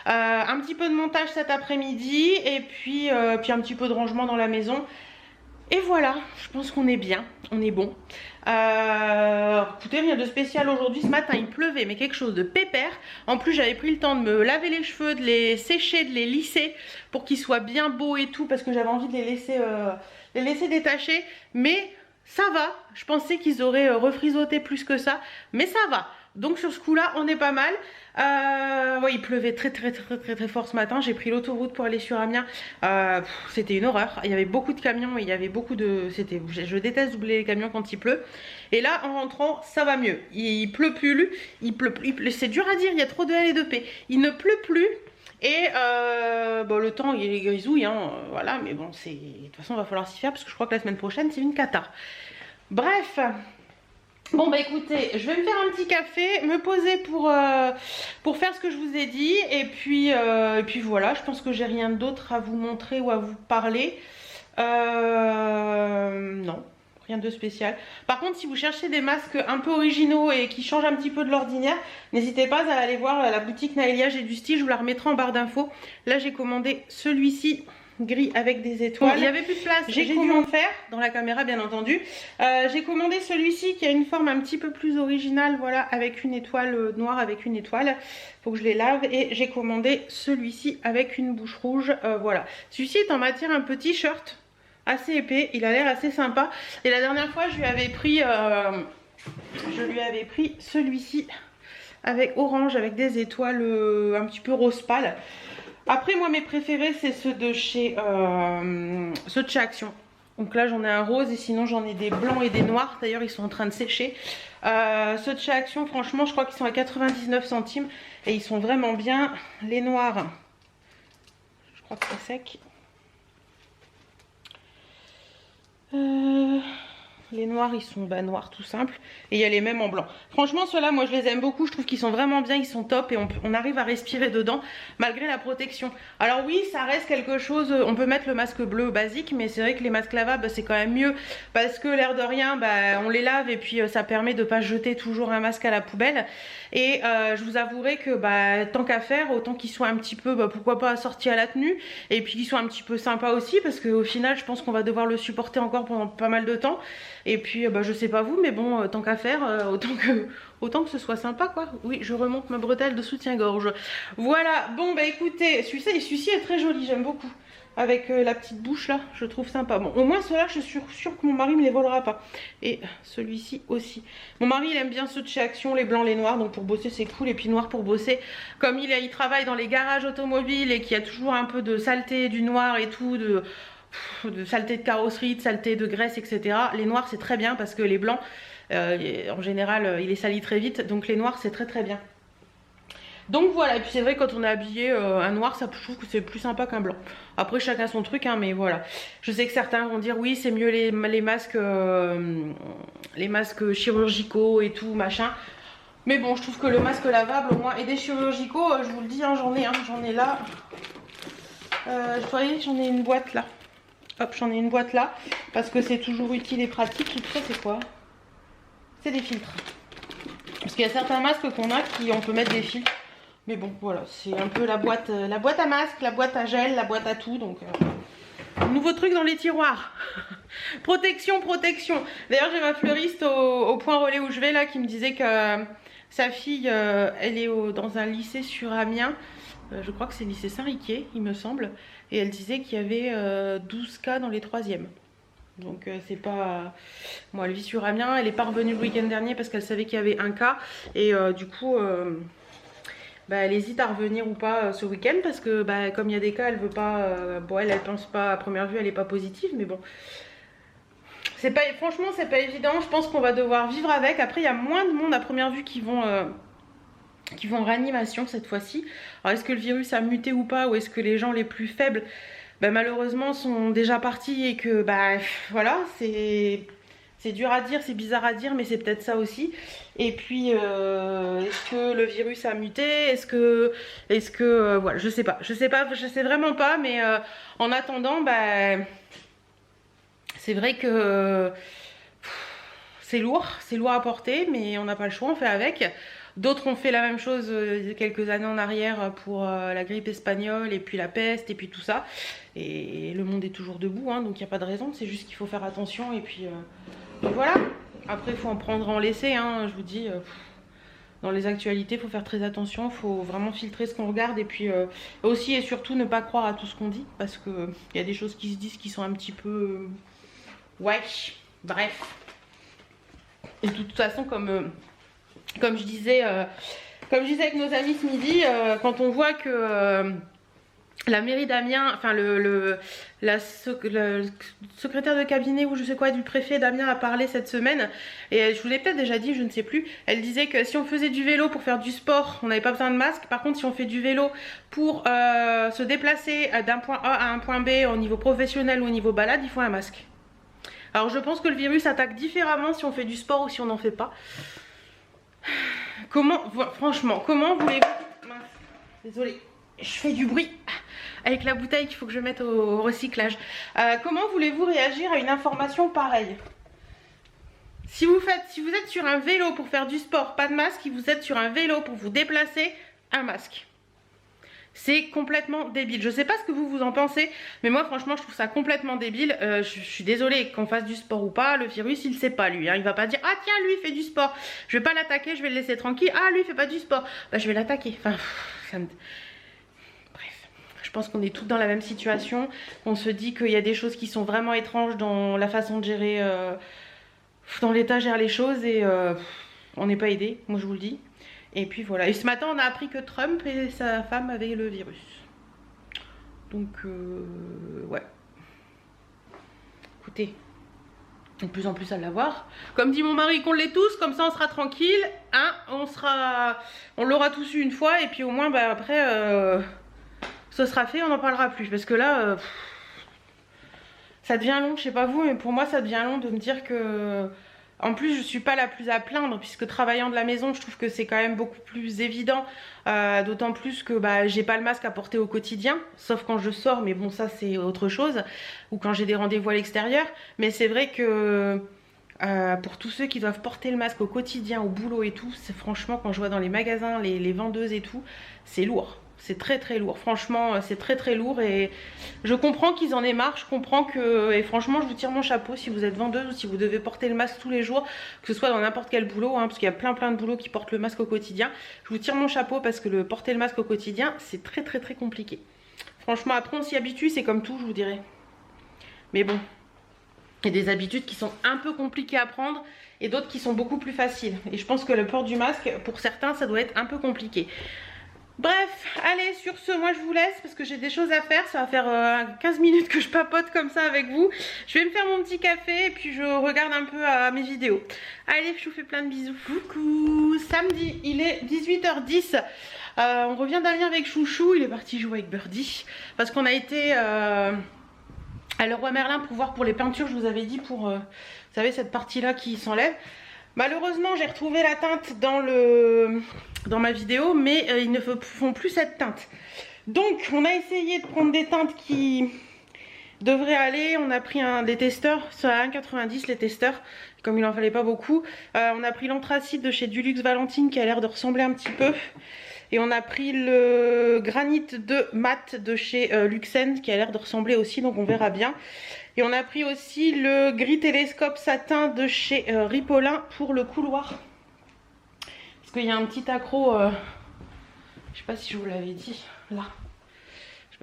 Un petit peu de montage cet après-midi et puis un petit peu de rangement dans la maison. Et voilà, je pense qu'on est bien, on est bon. Écoutez, rien de spécial aujourd'hui. Ce matin il pleuvait mais quelque chose de pépère. En plus j'avais pris le temps de me laver les cheveux, de les sécher, de les lisser pour qu'ils soient bien beaux et tout, parce que j'avais envie de les laisser détachés. Mais ça va, je pensais qu'ils auraient refrisoté plus que ça, mais ça va. Donc sur ce coup là on est pas mal. Ouais, il pleuvait très fort ce matin. J'ai pris l'autoroute pour aller sur Amiens. C'était une horreur. Il y avait beaucoup de camions et il y avait beaucoup de... Je déteste doubler les camions quand il pleut. Et là en rentrant ça va mieux. Il pleut plus. C'est dur à dire, il y a trop de L et de P. Il ne pleut plus. Et bon, le temps il est grisouille hein, voilà, mais bon, de toute façon il va falloir s'y faire parce que je crois que la semaine prochaine c'est une cata. Bref, bon bah écoutez, je vais me faire un petit café, me poser pour faire ce que je vous ai dit, et puis voilà, je pense que j'ai rien d'autre à vous montrer ou à vous parler. Non, rien de spécial. Par contre, si vous cherchez des masques un peu originaux et qui changent un petit peu de l'ordinaire, n'hésitez pas à aller voir la boutique Naëlia, j'ai du style, je vous la remettrai en barre d'infos. Là j'ai commandé celui-ci, gris avec des étoiles. Bon, il n'y avait plus de place, j'ai dû en faire dans la caméra bien entendu. J'ai commandé celui-ci qui a une forme un petit peu plus originale, voilà, avec une étoile noire, avec une étoile. Faut que je les lave. Et j'ai commandé celui-ci avec une bouche rouge, voilà. Celui-ci est en matière un peu t-shirt, assez épais, il a l'air assez sympa. Et la dernière fois je lui avais pris celui-ci avec orange, avec des étoiles un petit peu rose pâle. Après moi mes préférés c'est ceux de chez Action. Donc là j'en ai un rose et sinon j'en ai des blancs et des noirs. D'ailleurs ils sont en train de sécher. Ceux de chez Action franchement je crois qu'ils sont à 99 centimes. Et ils sont vraiment bien. Les noirs, je crois que c'est sec. Les noirs ils sont noirs tout simple. Et il y a les mêmes en blanc. Franchement ceux-là moi je les aime beaucoup. Je trouve qu'ils sont vraiment bien, ils sont top. Et on arrive à respirer dedans malgré la protection. Alors oui ça reste quelque chose. On peut mettre le masque bleu basique. Mais c'est vrai que les masques lavables c'est quand même mieux. Parce que l'air de rien on les lave. Et puis ça permet de ne pas jeter toujours un masque à la poubelle. Et je vous avouerai que tant qu'à faire, autant qu'ils soient un petit peu, pourquoi pas assortis à la tenue. Et puis qu'ils soient un petit peu sympas aussi. Parce qu'au final je pense qu'on va devoir le supporter encore pendant pas mal de temps. Et puis je sais pas vous mais bon tant qu'à faire autant que ce soit sympa quoi. Oui je remonte ma bretelle de soutien-gorge. Voilà bon écoutez celui-ci est très joli, j'aime beaucoup. Avec la petite bouche là je trouve sympa. Bon au moins ceux-là je suis sûre que mon mari me les volera pas. Et celui-ci aussi. Mon mari il aime bien ceux de chez Action, les blancs les noirs. Donc pour bosser c'est cool. Et puis noir pour bosser. Comme il travaille dans les garages automobiles et qu'il y a toujours un peu de saleté du noir et tout, de saleté de carrosserie, de saleté de graisse, etc. Les noirs c'est très bien parce que les blancs en général il est sali très vite. Donc les noirs c'est très bien. Donc voilà, et puis c'est vrai quand on est habillé un noir, ça, je trouve que c'est plus sympa qu'un blanc. Après chacun son truc hein, mais voilà. Je sais que certains vont dire oui c'est mieux les masques chirurgicaux et tout machin. Mais bon je trouve que le masque lavable au moins, et des chirurgicaux je vous le dis hein, j'en ai là. Vous voyez j'en ai une boîte là. Hop, j'en ai une boîte là, parce que c'est toujours utile et pratique. Tout ça, c'est quoi? C'est des filtres. Parce qu'il y a certains masques qu'on a qui on peut mettre des filtres. Mais bon, voilà, c'est un peu la boîte à masque, la boîte à gel, la boîte à tout. Donc, nouveau truc dans les tiroirs. Protection. D'ailleurs, j'ai ma fleuriste au point relais où je vais là qui me disait que sa fille, elle est dans un lycée sur Amiens. Je crois que c'est le lycée Saint-Riquier, il me semble. Et elle disait qu'il y avait 12 cas dans les 3e. Donc c'est pas... Moi elle vit sur Amiens, elle est pas revenue le week-end dernier parce qu'elle savait qu'il y avait un cas. Et du coup, elle hésite à revenir ou pas ce week-end. Parce que comme il y a des cas, elle veut pas... bon elle pense pas, à première vue elle est pas positive. Mais bon, franchement c'est pas évident. Je pense qu'on va devoir vivre avec. Après il y a moins de monde à première vue qui vont en réanimation cette fois-ci. Alors est-ce que le virus a muté ou pas, ou est-ce que les gens les plus faibles malheureusement sont déjà partis et que voilà, c'est dur à dire, c'est bizarre à dire mais c'est peut-être ça aussi. Et puis est-ce que le virus a muté, est-ce que voilà, je sais vraiment pas, mais en attendant c'est vrai que c'est lourd à porter, mais on n'a pas le choix, on fait avec. D'autres ont fait la même chose quelques années en arrière pour la grippe espagnole et puis la peste et puis tout ça. Et le monde est toujours debout, hein, donc il n'y a pas de raison. C'est juste qu'il faut faire attention et puis voilà. Après, il faut en prendre en laisser, hein, je vous dis. Dans les actualités, il faut faire très attention. Il faut vraiment filtrer ce qu'on regarde. Et puis aussi et surtout ne pas croire à tout ce qu'on dit. Parce qu'il y a des choses qui se disent qui sont un petit peu... ouais, bref. Et de toute façon, comme... Comme je disais avec nos amis ce midi, quand on voit que la mairie d'Amiens, enfin le secrétaire de cabinet ou je sais quoi du préfet d'Amiens a parlé cette semaine, et je vous l'ai peut-être déjà dit, je ne sais plus, elle disait que si on faisait du vélo pour faire du sport, on n'avait pas besoin de masque. Par contre, si on fait du vélo pour se déplacer d'un point A à un point B au niveau professionnel ou au niveau balade, il faut un masque. Alors je pense que le virus attaque différemment si on fait du sport ou si on n'en fait pas. Franchement, comment voulez-vous... Mince, désolée, je fais du bruit avec la bouteille qu'il faut que je mette au recyclage. Comment voulez-vous réagir à une information pareille? Si vous êtes sur un vélo pour faire du sport, pas de masque. Si vous êtes sur un vélo pour vous déplacer, un masque. C'est complètement débile. Je sais pas ce que vous en pensez, mais moi franchement je trouve ça complètement débile. Je suis désolée qu'on fasse du sport ou pas, le virus il sait pas lui, hein. Il va pas dire ah tiens lui il fait du sport, je vais pas l'attaquer, je vais le laisser tranquille. Ah lui il fait pas du sport, bah je vais l'attaquer. Enfin ça me... Bref, je pense qu'on est toutes dans la même situation. On se dit qu'il y a des choses qui sont vraiment étranges dans la façon de gérer, dans l'État gère les choses, et on n'est pas aidé, moi je vous le dis. Et puis voilà, et ce matin on a appris que Trump et sa femme avaient le virus. Donc ouais. Écoutez, de plus en plus à l'avoir. Comme dit mon mari, qu'on l'ait tous, comme ça on sera tranquille, hein, on l'aura tous eu une fois, et puis au moins bah, après ce sera fait, on n'en parlera plus. Parce que là, ça devient long, je sais pas vous, mais pour moi ça devient long de me dire que... En plus, je suis pas la plus à plaindre, puisque travaillant de la maison, je trouve que c'est quand même beaucoup plus évident. D'autant plus que bah, j'ai pas le masque à porter au quotidien, sauf quand je sors, mais bon ça c'est autre chose, ou quand j'ai des rendez-vous à l'extérieur. Mais c'est vrai que pour tous ceux qui doivent porter le masque au quotidien, au boulot et tout, c'est franchement quand je vois dans les magasins, les vendeuses et tout, c'est lourd. C'est très très lourd, franchement c'est très très lourd, et je comprends qu'ils en aient marre, je comprends que... Et franchement je vous tire mon chapeau si vous êtes vendeuse ou si vous devez porter le masque tous les jours, que ce soit dans n'importe quel boulot, hein, parce qu'il y a plein de boulots qui portent le masque au quotidien. Je vous tire mon chapeau parce que porter le masque au quotidien c'est très très très compliqué. Franchement après on s'y habitue, c'est comme tout je vous dirais. Mais bon, il y a des habitudes qui sont un peu compliquées à prendre et d'autres qui sont beaucoup plus faciles. Et je pense que le port du masque pour certains ça doit être un peu compliqué. Bref, allez, sur ce, moi je vous laisse parce que j'ai des choses à faire. Ça va faire 15 minutes que je papote comme ça avec vous. Je vais me faire mon petit café et puis je regarde un peu mes vidéos. Allez, je vous fais plein de bisous. Coucou. Samedi, il est 18h10. On revient d'Amiens avec Chouchou. Il est parti jouer avec Birdie parce qu'on a été à Leroy Merlin pour voir pour les peintures. Je vous avais dit pour, vous savez, cette partie-là qui s'enlève. Malheureusement j'ai retrouvé la teinte dans ma vidéo, mais ils ne font plus cette teinte. Donc on a essayé de prendre des teintes qui devraient aller. On a pris des testeurs, c'est à 1,90 les testeurs, comme il en fallait pas beaucoup. On a pris l'anthracite de chez Dulux Valentine qui a l'air de ressembler un petit peu. Et on a pris le granit de mat de chez Luxen qui a l'air de ressembler aussi, donc on verra bien. Et on a pris aussi le gris télescope satin de chez Ripolin pour le couloir. Parce qu'il y a un petit accro, je sais pas si je vous l'avais dit, là.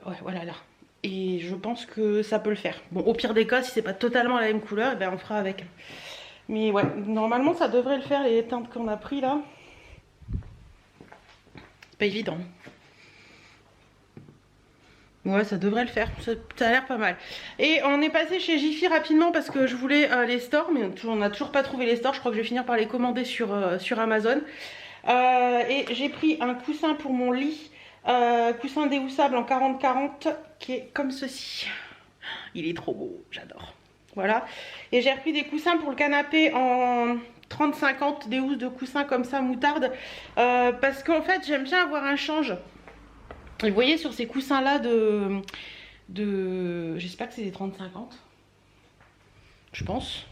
Ouais, voilà, là. Et je pense que ça peut le faire. Bon, au pire des cas, si c'est pas totalement la même couleur, eh ben on fera avec. Mais ouais, normalement ça devrait le faire, les teintes qu'on a pris là. C'est pas évident. Ouais, ça devrait le faire, ça a l'air pas mal. Et on est passé chez Jiffy rapidement parce que je voulais les stores, mais on n'a toujours pas trouvé les stores. Je crois que je vais finir par les commander sur Amazon. Et j'ai pris un coussin pour mon lit, coussin déhoussable en 40-40, qui est comme ceci. Il est trop beau, j'adore. Voilà. Et j'ai repris des coussins pour le canapé en 30-50, des housses de coussins comme ça, moutarde. Parce qu'en fait, j'aime bien avoir un change. Et vous voyez sur ces coussins là j'espère que c'est des 30-50, je pense.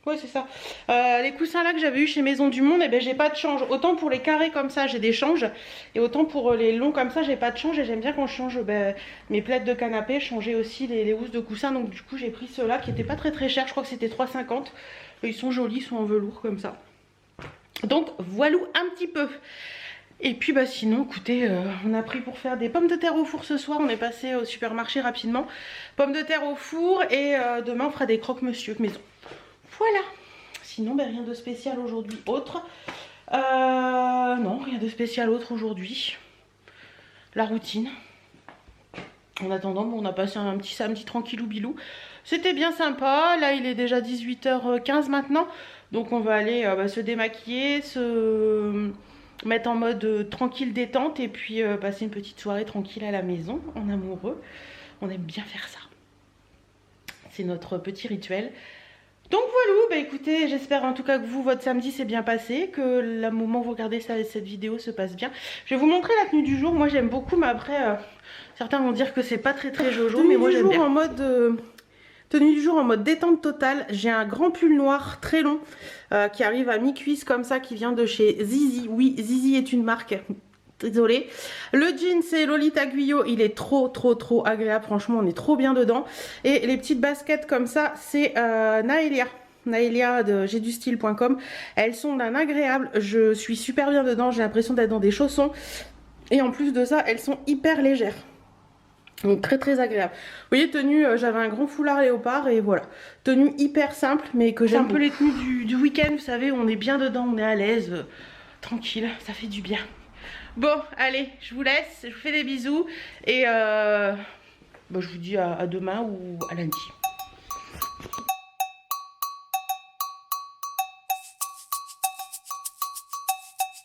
Ouais c'est ça. Les coussins là que j'avais eu chez Maison du Monde, et ben j'ai pas de change. Autant pour les carrés comme ça j'ai des changes, et autant pour les longs comme ça j'ai pas de change. Et j'aime bien quand je change mes plaides de canapé, changer aussi les housses de coussins. Donc du coup j'ai pris ceux-là qui étaient pas très chers, je crois que c'était 3,50. Ils sont jolis, ils sont en velours comme ça. Donc voilà un petit peu. Et puis bah sinon écoutez, on a pris pour faire des pommes de terre au four ce soir. On est passé au supermarché rapidement. Pommes de terre au four, et demain on fera des croque-monsieur maison. Voilà. Sinon, ben, rien de spécial aujourd'hui autre. Non, rien de spécial autre aujourd'hui. La routine. En attendant, bon, on a passé un petit samedi tranquillou bilou. C'était bien sympa. Là, il est déjà 18h15 maintenant. Donc, on va aller se démaquiller, se mettre en mode tranquille détente et puis passer une petite soirée tranquille à la maison en amoureux. On aime bien faire ça. C'est notre petit rituel. Donc voilà, bah écoutez, j'espère en tout cas que vous, votre samedi s'est bien passé, que le moment où vous regardez cette vidéo se passe bien. Je vais vous montrer la tenue du jour. Moi j'aime beaucoup, mais après, certains vont dire que c'est pas très jojo, mais moi j'aime bien. Tenue du jour en mode détente totale. J'ai un grand pull noir très long qui arrive à mi-cuisse comme ça, qui vient de chez Zizi. Oui, Zizi est une marque. Désolée. Le jean c'est Lolita Guyot, il est trop agréable, franchement on est trop bien dedans. Et les petites baskets comme ça c'est Naelia de j'aidustyle.com. Elles sont d'un agréable, je suis super bien dedans, j'ai l'impression d'être dans des chaussons. Et en plus de ça elles sont hyper légères. Donc très agréable. Vous voyez, tenue, j'avais un grand foulard léopard et voilà. Tenue hyper simple mais que j'aime un peu les tenues du week-end, vous savez, on est bien dedans, on est à l'aise, tranquille, ça fait du bien. Bon, allez, je vous laisse, je vous fais des bisous et je vous dis à demain ou à lundi.